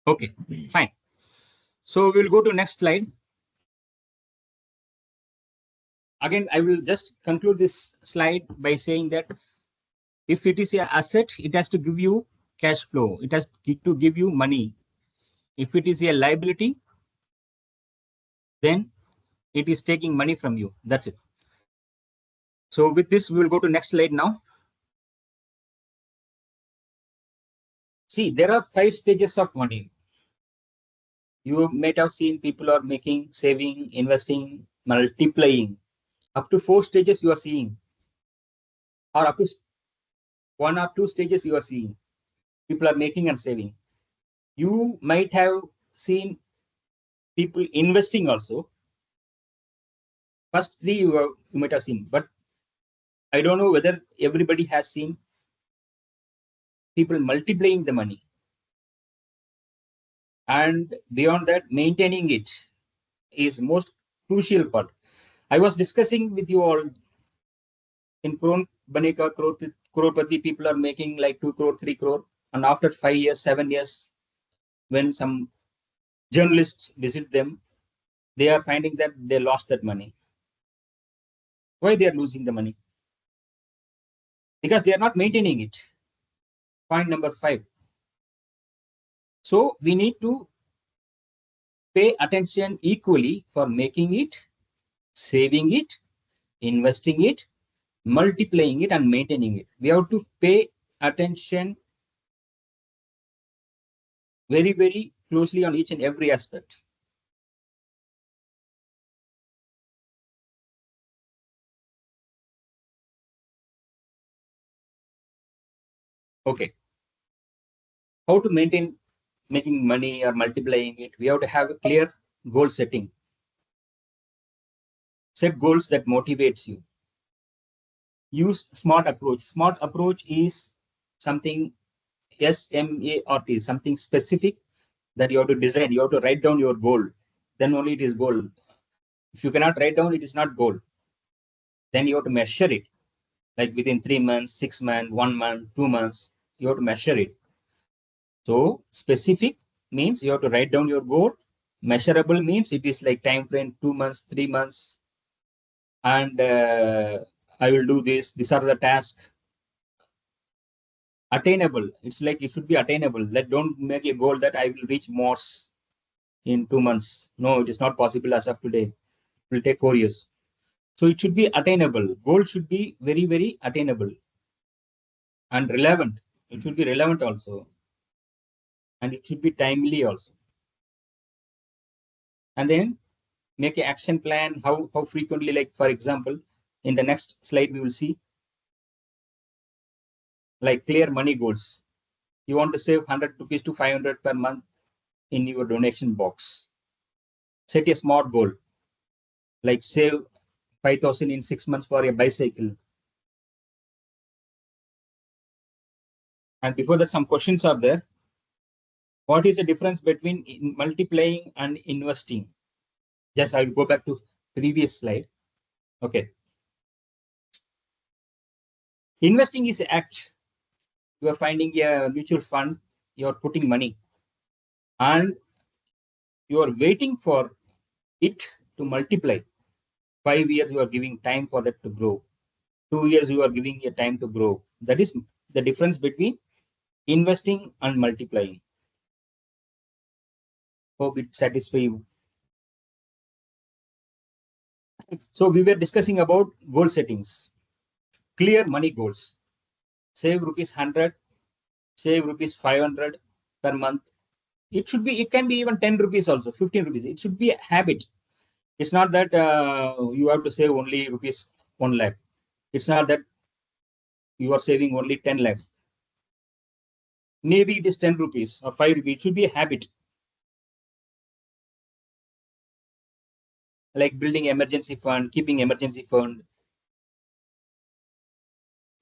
Okay, fine. So we'll go to next slide. Again, I will just conclude this slide by saying that if it is an asset, it has to give you cash flow. It has to give you money. If it is a liability, then it is taking money from you. That's it. So with this, we will go to next slide now. See, there are 5 stages of money. You might have seen people are making, saving, investing, multiplying. Up to 4 stages you are seeing, or up to 1 or 2 stages you are seeing. People are making and saving. You might have seen people investing also. First three you might have seen, but I don't know whether everybody has seen people multiplying the money. And beyond that, maintaining it is most crucial part. I was discussing with you all in Kron Baneka Crorepati, people are making like 2 crore, 3 crore. And after 5 years, 7 years, when some journalists visit them, they are finding that they lost that money. Why they are losing the money? Because they are not maintaining it. Point number 5. So we need to pay attention equally for making it, saving it, investing it, multiplying it, and maintaining it. We have to pay attention very, very closely on each and every aspect. Okay. How to maintain making money or multiplying it? We have to have a clear goal setting. Set goals that motivates you. Use SMART approach. SMART approach is something SMART, something specific that you have to design. You have to write down your goal. Then only it is goal. If you cannot write down, it is not goal. Then you have to measure it. Like within 3 months, 6 months, 1 month, 2 months, you have to measure it. So specific means you have to write down your goal. Measurable means it is like time frame 2 months, 3 months, and I will do this. These are the tasks. Attainable. It's like it should be attainable. Let don't make a goal that I will reach Mars in 2 months. No, it is not possible as of today. It will take 4 years. So it should be attainable. Goal should be very, very attainable and relevant. It should be relevant also, and it should be timely also. And then make an action plan. How frequently? Like for example, in the next slide we will see like clear money goals. You want to save 100 rupees to 500 per month in your donation box. Set a smart goal, like save 5,000 in 6 months for a bicycle. And before that, some questions are there. What is the difference between multiplying and investing? Just I'll go back to previous slide. Okay. Investing is an act. You are finding a mutual fund, you are putting money, and you are waiting for it to multiply. 5 years you are giving time for that to grow. 2 years you are giving a time to grow. That is the difference between investing and multiplying. Hope it satisfies you. So we were discussing about goal settings. Clear money goals. Save rupees 100, save rupees 500 per month. It should be, it can be even 10 rupees also, 15 rupees. It should be a habit. It's not that you have to save only rupees 1 lakh. It's not that you are saving only 10 lakh. Maybe it is 10 rupees or 5 rupees. It should be a habit. Like building emergency fund, keeping emergency fund,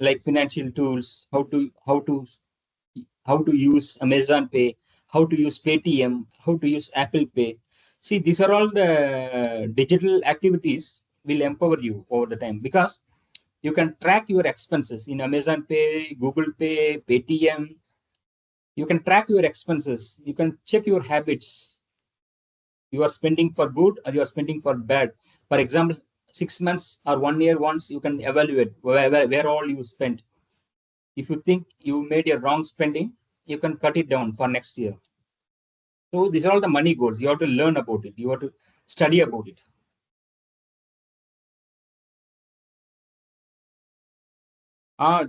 like financial tools, how to use Amazon Pay, how to use Paytm, how to use Apple Pay. See, these are all the digital activities will empower you over the time, because you can track your expenses in Amazon Pay, Google Pay, Paytm. You can track your expenses. You can check your habits. You are spending for good or you are spending for bad. For example, 6 months or 1 year once, you can evaluate where all you spent. If you think you made a wrong spending, you can cut it down for next year. So these are all the money goals. You have to learn about it. You have to study about it.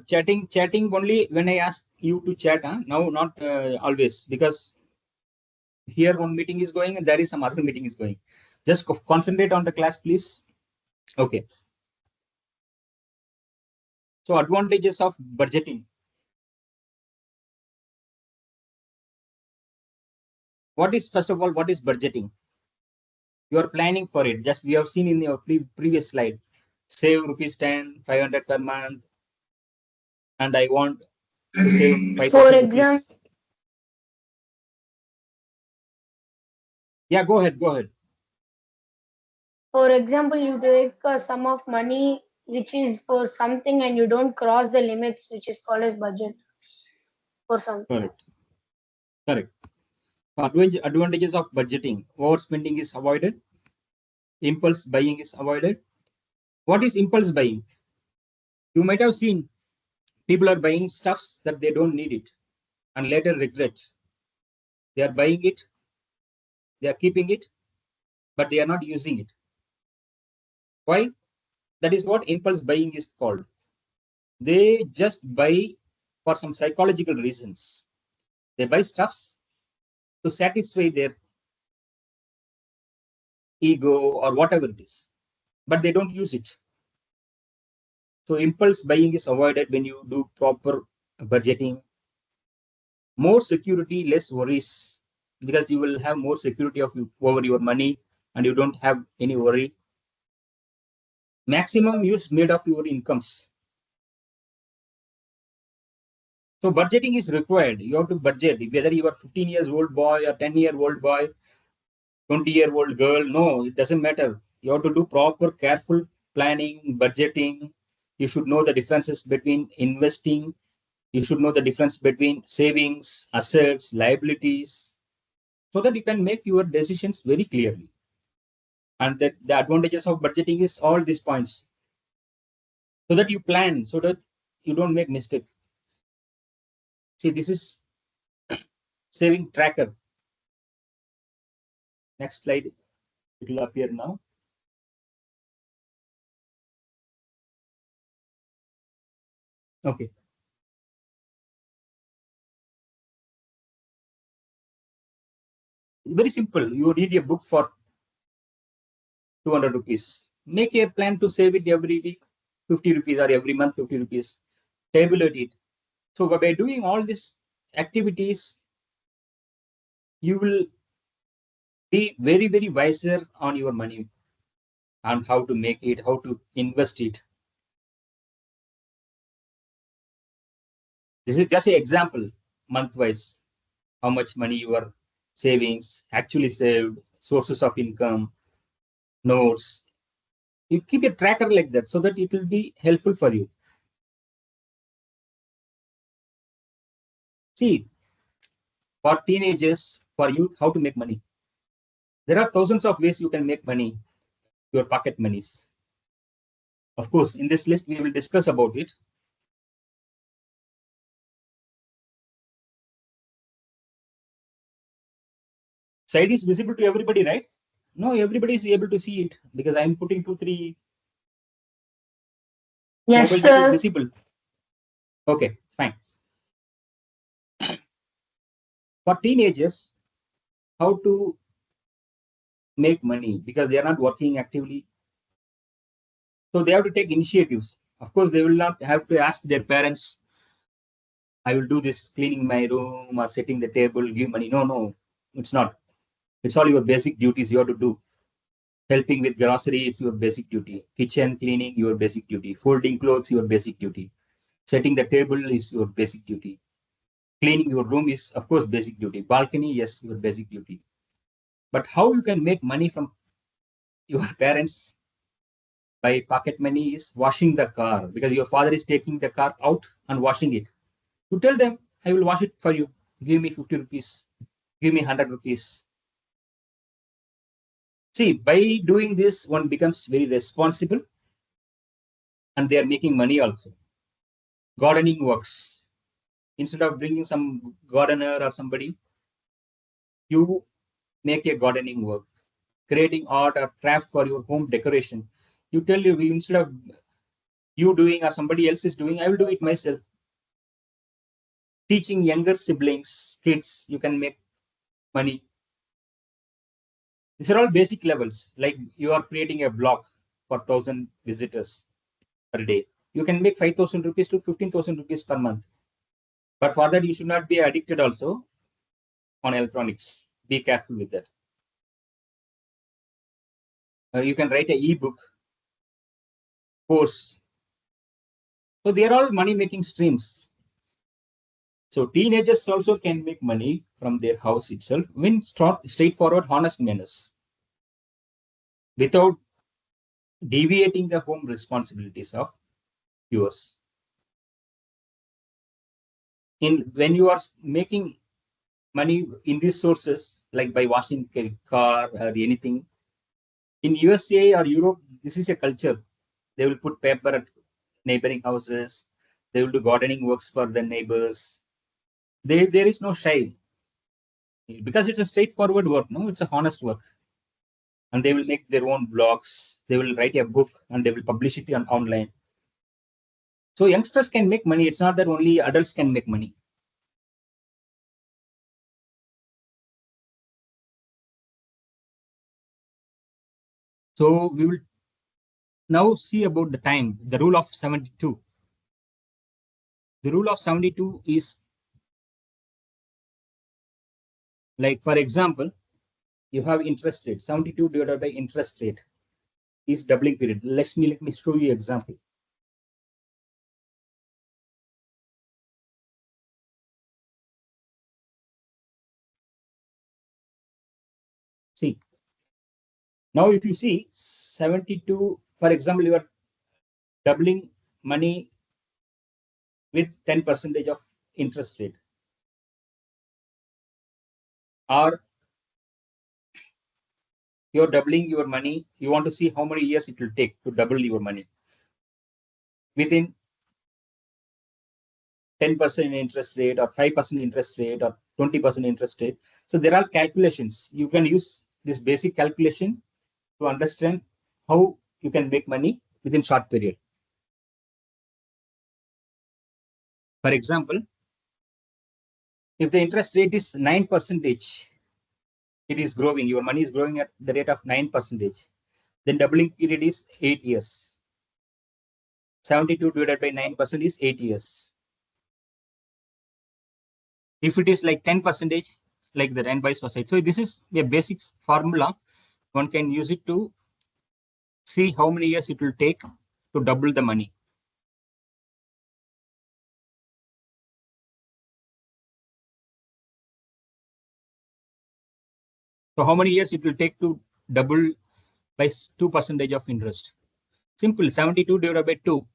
Chatting only when I ask you to chat. Now, not always, because here one meeting is going and there is some other meeting is going. Just concentrate on the class, please. Okay. So advantages of budgeting. What is, first of all, what is budgeting? You are planning for it. Just we have seen in your previous slide. Save rupees 10, 500 per month, and I want to save For 5,000 example, rupees. Yeah, go ahead. Go ahead. for example, you take a sum of money which is for something and you don't cross the limits, which is called as budget for something. Correct. Correct. Advantages of budgeting. Overspending is avoided. Impulse buying is avoided. What is impulse buying? You might have seen people are buying stuffs that they don't need it and later regret. They are buying it, they are keeping it, but they are not using it. Why? That is what impulse buying is called. They just buy for some psychological reasons. They buy stuffs to satisfy their ego or whatever it is, but they don't use it. So impulse buying is avoided when you do proper budgeting. More security, less worries, because you will have more security of you over your money and you don't have any worry. Maximum use made of your incomes. So budgeting is required. You have to budget, whether you are 15 years old boy or 10-year-old boy, 20-year-old girl. No, it doesn't matter. You have to do proper, careful planning, budgeting. You should know the differences between investing. You should know the difference between savings, assets, liabilities, so that you can make your decisions very clearly. And that the advantages of budgeting is all these points, so that you plan, so that you don't make mistakes. See, this is saving tracker. Next slide, it will appear now. Okay. Very simple. You need a book for 200 rupees. Make a plan to save it every week, 50 rupees, or every month, 50 rupees. Tabulate it. So by doing all these activities, you will be very, very wiser on your money and how to make it, how to invest it. This is just an example, month-wise, how much money your savings actually saved, sources of income, notes. You keep a tracker like that so that it will be helpful for you. See, for teenagers, for youth, how to make money. There are thousands of ways you can make money. your pocket monies. Of course, in this list, we will discuss about it. Side is visible to everybody, right? No, everybody is able to see it because I'm putting 2, 3 Yes, mobile data is sir. visible. Okay, fine. For teenagers, how to make money because they are not working actively. So they have to take initiatives. Of course, they will not have to ask their parents, I will do this cleaning my room or setting the table, give money. No, no, it's not. It's all your basic duties you have to do. Helping with grocery, it's your basic duty. Kitchen cleaning, your basic duty. Folding clothes, your basic duty. Setting the table is your basic duty. Cleaning your room is, of course, basic duty. Balcony, yes, your basic duty. But how you can make money from your parents by pocket money is washing the car because your father is taking the car out and washing it. You tell them, I will wash it for you. Give me 50 rupees. Give me 100 rupees. See, by doing this, one becomes very responsible and they are making money also. Gardening works. Instead of bringing some gardener or somebody, you make a gardening work. Creating art or craft for your home decoration. You tell you, instead of you doing or somebody else is doing, I will do it myself. Teaching younger siblings, kids, you can make money. These are all basic levels. Like you are creating a blog for 1,000 visitors per day. You can make 5,000 rupees to 15,000 rupees per month. But for that, you should not be addicted also on electronics. Be careful with that. You can write an ebook course. So they are all money making streams. So teenagers also can make money from their house itself when straightforward, honest manners without deviating the home responsibilities of yours. In when you are making money in these sources, like by washing a car or anything, in USA or Europe, this is a culture. They will put paper at neighboring houses. They will do gardening works for the neighbors. There is no shy because it's a straightforward work. No, it's a honest work. And they will make their own blogs. They will write a book and they will publish it online. So youngsters can make money. It's not that only adults can make money. So we will now see about the time, the rule of 72. The rule of 72 is like, for example, you have interest rate, 72 divided by interest rate is doubling period. Let me show you example. See, now if you see 72, for example, you are doubling money with 10% of interest rate, or you're doubling your money. You want to see how many years it will take to double your money within 10% interest rate or 5% interest rate or 20% interest rate. So there are calculations. You can use this basic calculation to understand how you can make money within short period. For example, if the interest rate is 9%, it is growing. Your money is growing at the rate of 9%. Then doubling period is 8 years. 72 divided by 9% is 8 years. If it is like 10%, like the and vice versa. So this is a basic formula. One can use it to see how many years it will take to double the money. So how many years it will take to double by 2% of interest? Simple, 72 divided by 2.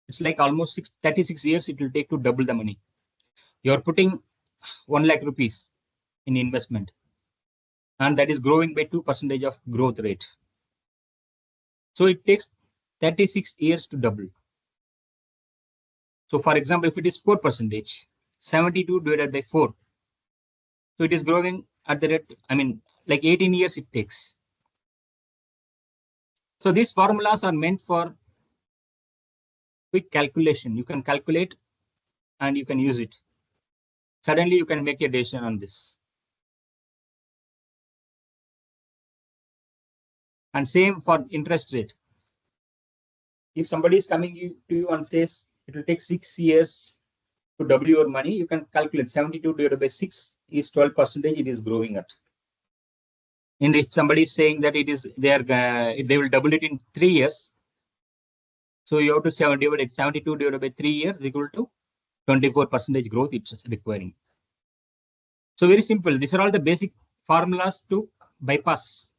It's like almost 36 years it will take to double the money. You're putting 1 lakh rupees in investment, and that is growing by 2% of growth rate. So it takes 36 years to double. So for example, if it is 4%, 72 divided by 4. So it is growing at the rate, like 18 years it takes. So these formulas are meant for quick calculation. You can calculate and you can use it. Suddenly you can make a decision on this. And same for interest rate. If somebody is coming to you and says it will take 6 years to double your money, you can calculate 72 divided by 6 is 12%. It is growing at. And if somebody is saying that they will double it in 3 years, so you have to 72 divided by 3 years equal to 24% growth it's requiring. So very simple. These are all the basic formulas to bypass.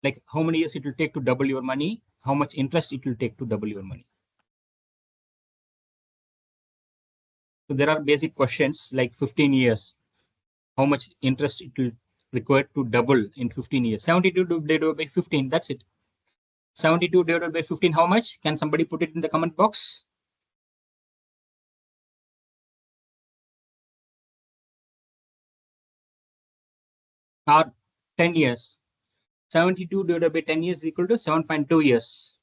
Like how many years it will take to double your money, how much interest it will take to double your money. So there are basic questions like 15 years, how much interest it will require to double in 15 years. 72 divided by 15, that's it. 72 divided by 15, how much? Can somebody put it in the comment box? Or 10 years. 72 divided by 10 years is equal to 7.2 years.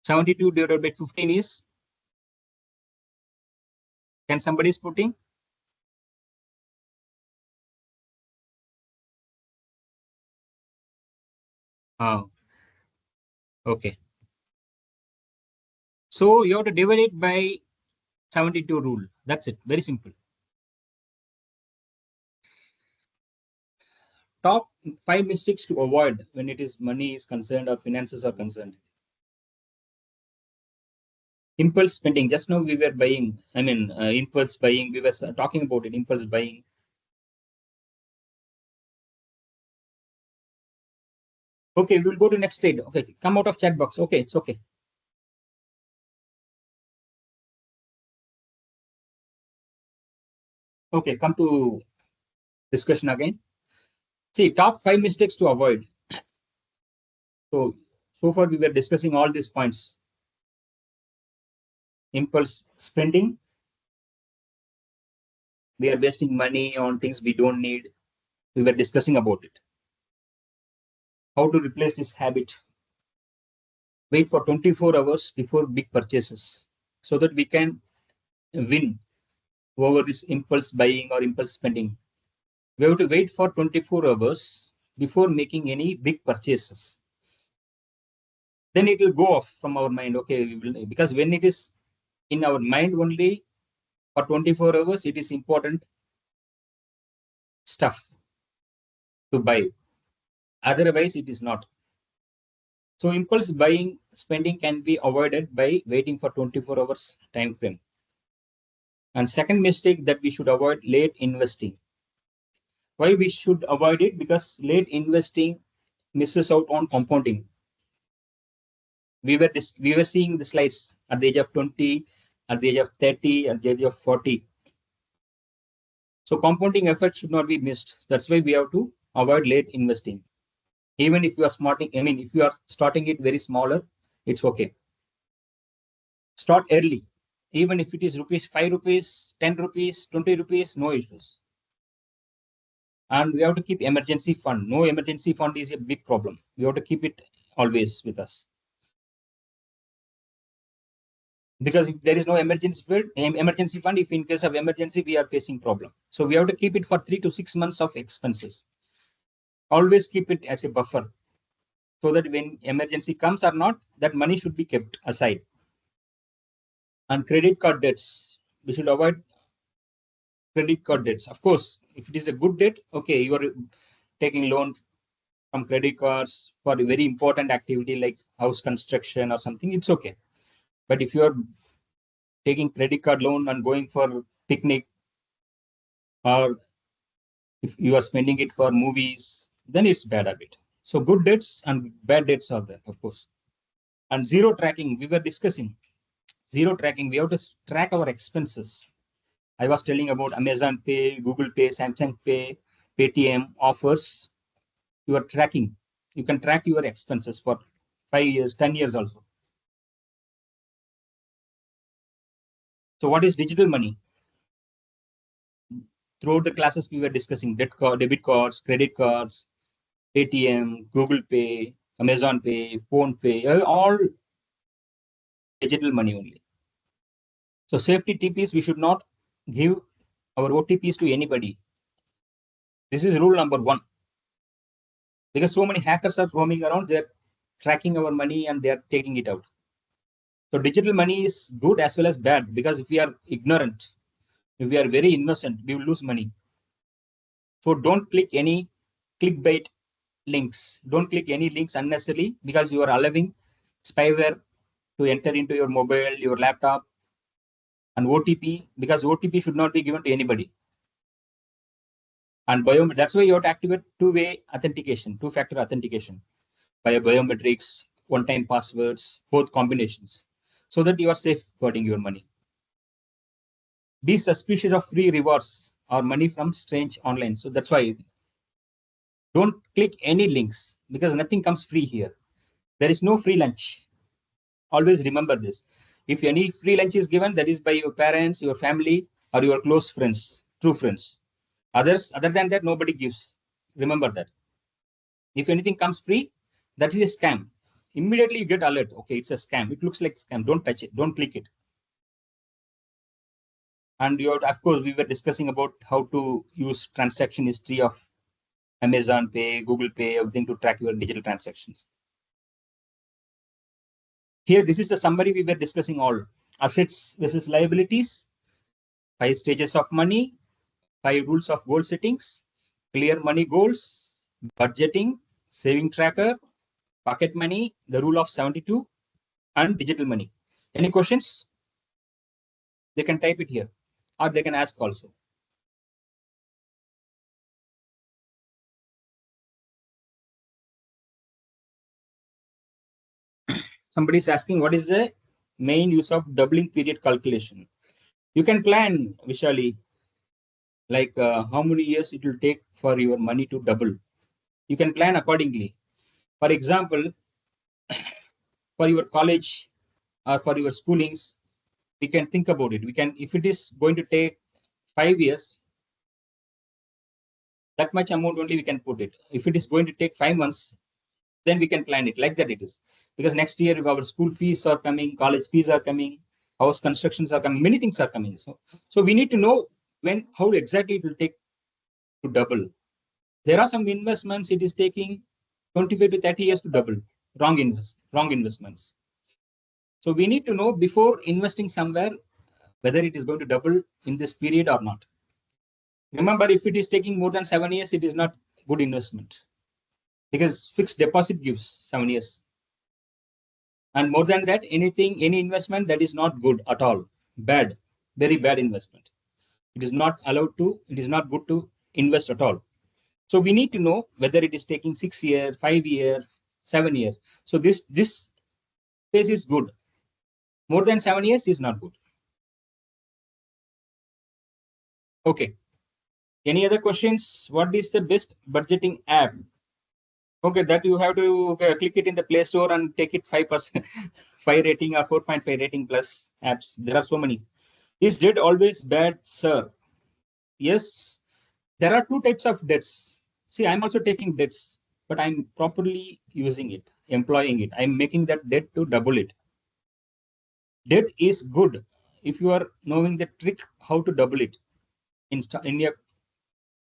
72 divided by 15 is, can somebody is putting? Okay. So you have to divide it by 72 rule. That's it. Very simple. Top 5 mistakes to avoid when it is money is concerned or finances are concerned. Impulse spending. Just now we were buying, impulse buying. We were talking about it, impulse buying. Okay, we'll go to next stage. Okay, come out of chat box. Okay, it's okay. Okay, come to discussion again. See, top 5 mistakes to avoid. So far we were discussing all these points. Impulse spending. We are wasting money on things we don't need. We were discussing about it. How to replace this habit. Wait for 24 hours before big purchases so that we can win over this impulse buying or impulse spending. We have to wait for 24 hours before making any big purchases. Then it will go off from our mind. Okay, because when it is in our mind only for 24 hours, it is important stuff to buy. Otherwise, it is not. So impulse buying, spending can be avoided by waiting for 24 hours time frame. And second mistake that we should avoid, late investing. Why we should avoid it? Because late investing misses out on compounding. We were seeing the slides at the age of 20, at the age of 30, at the age of 40. So compounding effort should not be missed. That's why we have to avoid late investing. Even if you are if you are starting it very smaller, it's okay. Start early. Even if it is rupees 5 rupees, 10 rupees, 20 rupees, no issues. And we have to keep emergency fund. No emergency fund is a big problem. We have to keep it always with us. Because if there is no emergency fund, if in case of emergency, we are facing problem. So we have to keep it for 3 to 6 months of expenses. Always keep it as a buffer so that when emergency comes or not, that money should be kept aside. And credit card debts, we should avoid credit card debts. Of course, if it is a good debt, okay, you are taking loan from credit cards for a very important activity like house construction or something, it's okay. But if you are taking credit card loan and going for picnic, or if you are spending it for movies, then it's bad habit. So good debts and bad debts are there, of course. And zero tracking, we were discussing. Zero tracking, we have to track our expenses. I was telling about Amazon Pay, Google Pay, Samsung Pay, Paytm offers you are tracking. You can track your expenses for 5 years, 10 years also. So what is digital money? Throughout the classes, we were discussing debit cards, credit cards, ATM, Google Pay, Amazon Pay, Phone Pay, all digital money only. So safety TPs, we should not give our OTPs to anybody. This is rule number 1. Because so many hackers are roaming around, they're tracking our money and they're taking it out. So digital money is good as well as bad, because if we are ignorant, if we are very innocent, we will lose money. So don't click any clickbait links. Don't click any links unnecessarily, because you are allowing spyware to enter into your mobile, your laptop, and OTP, because OTP should not be given to anybody. And that's why you have to activate two-factor authentication via biometrics, one-time passwords, both combinations, so that you are safeguarding your money. Be suspicious of free rewards or money from strange online. So that's why don't click any links, because nothing comes free here. There is no free lunch. Always remember this. If any free lunch is given, that is by your parents, your family, or your close friends, true friends. Other than that, nobody gives. Remember that. If anything comes free, that is a scam. Immediately you get alert. Okay, it's a scam. It looks like scam. Don't touch it. Don't click it. And of course, we were discussing about how to use transaction history of Amazon Pay, Google Pay, everything to track your digital transactions. Here, this is the summary we were discussing all. Assets versus liabilities, 5 stages of money, 5 rules of goal settings, clear money goals, budgeting, saving tracker, pocket money, the rule of 72, and digital money. Any questions? They can type it here, or they can ask also. Somebody is asking, what is the main use of doubling period calculation? You can plan, Vishali, like how many years it will take for your money to double. You can plan accordingly. For example, for your college or for your schoolings, we can think about it. We can, if it is going to take 5 years, that much amount only we can put it. If it is going to take 5 months, then we can plan it like that it is. Because next year, if our school fees are coming, college fees are coming, house constructions are coming, many things are coming. So we need to know how exactly it will take to double. There are some investments, it is taking 25 to 30 years to double. Wrong investments. So we need to know before investing somewhere whether it is going to double in this period or not. Remember, if it is taking more than 7 years, it is not good investment, because fixed deposit gives 7 years. And more than that, any investment that is not good at all, bad, very bad investment. It is not good to invest at all. So we need to know whether it is taking 6 years, 5 years, 7 years. So this phase is good. More than 7 years is not good. Okay. Any other questions? What is the best budgeting app? Okay, that you have to click it in the Play Store and take it 5%, 5 rating or 4.5 rating plus apps. There are so many. Is debt always bad, sir? Yes, there are 2 types of debts. See, I'm also taking debts, but I'm properly using it, employing it. I'm making that debt to double it. Debt is good if you are knowing the trick how to double it in a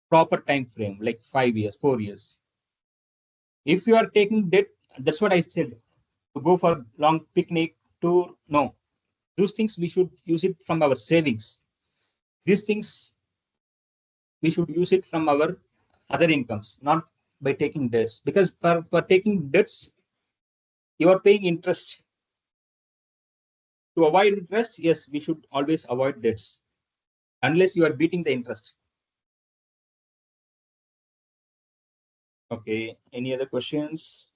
proper time frame, like 5 years, 4 years. If you are taking debt, that's what I said, to go for long picnic, tour, no. Those things we should use it from our savings. These things we should use it from our other incomes, not by taking debts. Because for taking debts, you are paying interest. To avoid interest, yes, we should always avoid debts, unless you are beating the interest. Okay, any other questions?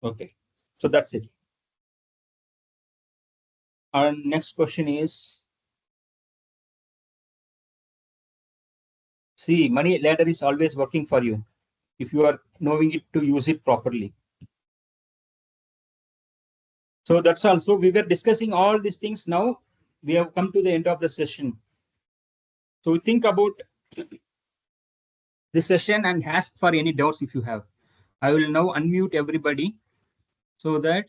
Okay, so that's it. Our next question is, See, money ladder is always working for you if you are knowing it to use it properly. So that's all. So we were discussing all these things. Now we have come to the end of the session. So think about this session and ask for any doubts if you have. I will now unmute everybody so that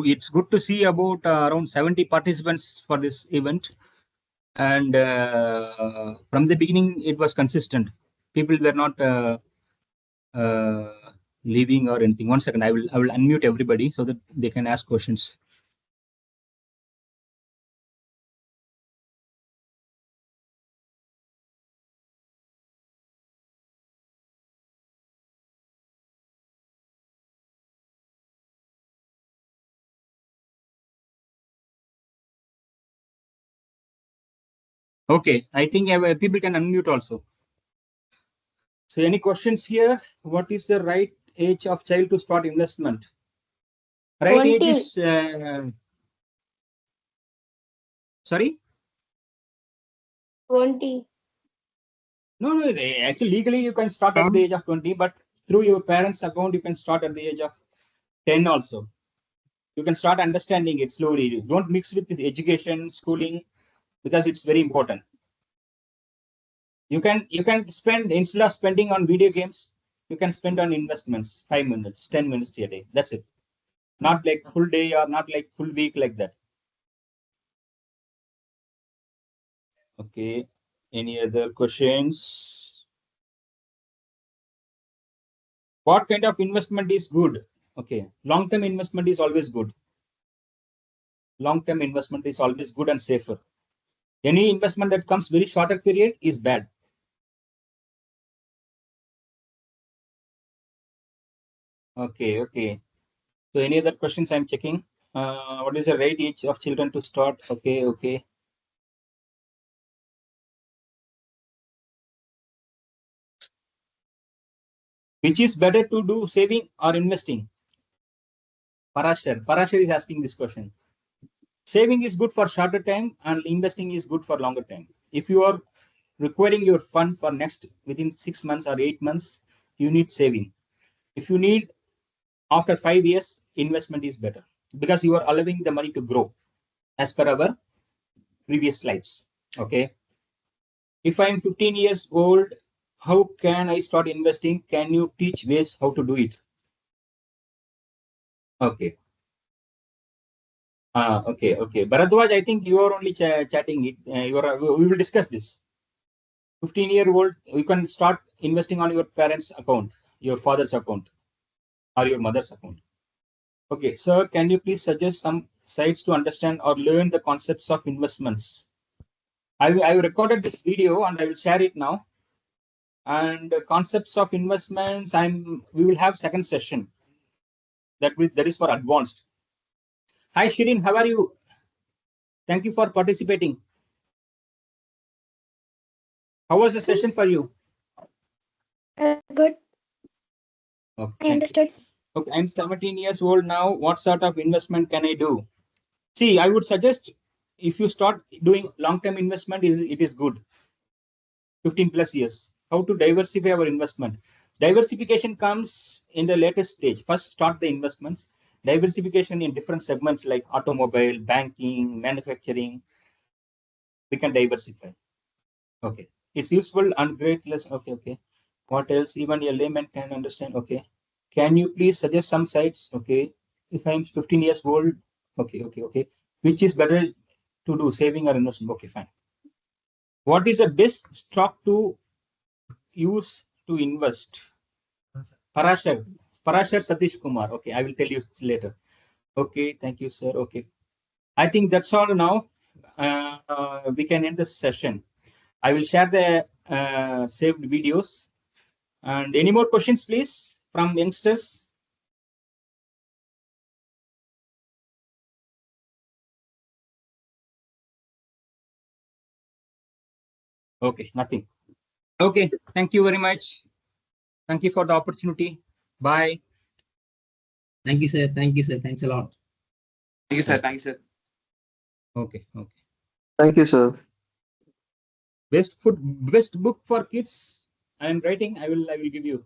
it's good to see about around 70 participants for this event. And from the beginning, it was consistent. People were not uh, leaving or anything. One second, I will unmute everybody so that they can ask questions. Okay, I think people can unmute also. So any questions here? What is the right age of child to start investment? Right age 20. is sorry. 20. No. Actually, legally you can start at the age of 20, but through your parents' account you can start at the age of 10 also. You can start understanding it slowly. Don't mix with the education, schooling, because it's very important. You can spend, instead of spending on video games, you can spend on investments 5 minutes, 10 minutes a day. That's it. Not like full day or not like full week like that. Okay. Any other questions? What kind of investment is good? Okay. Long-term investment is always good. Long-term investment is always good and safer. Any investment that comes very shorter period is bad. Okay. So any other questions I'm checking? What is the right age of children to start? Okay. Which is better to do, saving or investing? Parashar is asking this question. Saving is good for shorter time and investing is good for longer time. If you are requiring your fund for next within 6 months or 8 months, you need saving. If you need after 5 years, investment is better because you are allowing the money to grow as per our previous slides. Okay. If I'm 15 years old, how can I start investing? Can you teach ways how to do it? Okay. Okay. Bharadwaj, I think you are only chatting it. We will discuss this. 15-year-old, you can start investing on your parents' account, your father's account, or your mother's account. Okay, sir, can you please suggest some sites to understand or learn the concepts of investments? I recorded this video and I will share it now. And concepts of investments, we will have second session that is for advanced. Hi, Shirin, how are you? Thank you for participating. How was the session for you? Good. Okay, I understood. Okay, I'm 17 years old now. What sort of investment can I do? See, I would suggest if you start doing long-term investment, it is good. 15 plus years. How to diversify our investment? Diversification comes in the latest stage. First, start the investments. Diversification in different segments like automobile, banking, manufacturing. We can diversify. Okay. It's useful and great less. Okay. What else? Even a layman can understand. Okay. Can you please suggest some sites? Okay. If I'm 15 years old, okay. Which is better to do, saving or investment? Okay, fine. What is the best stock to use to invest? Parashar Satish Kumar. Okay, I will tell you later. Okay, thank you, sir. Okay. I think that's all now. We can end this session. I will share the saved videos. And any more questions, please, from youngsters? Okay, nothing. Okay, thank you very much. Thank you for the opportunity. Bye. Thank you, sir. Thank you, sir. Thanks a lot. Thank you, sir. Thank you, sir. Okay, okay. Thank you, sir. Best book for kids. I am writing. I will give you.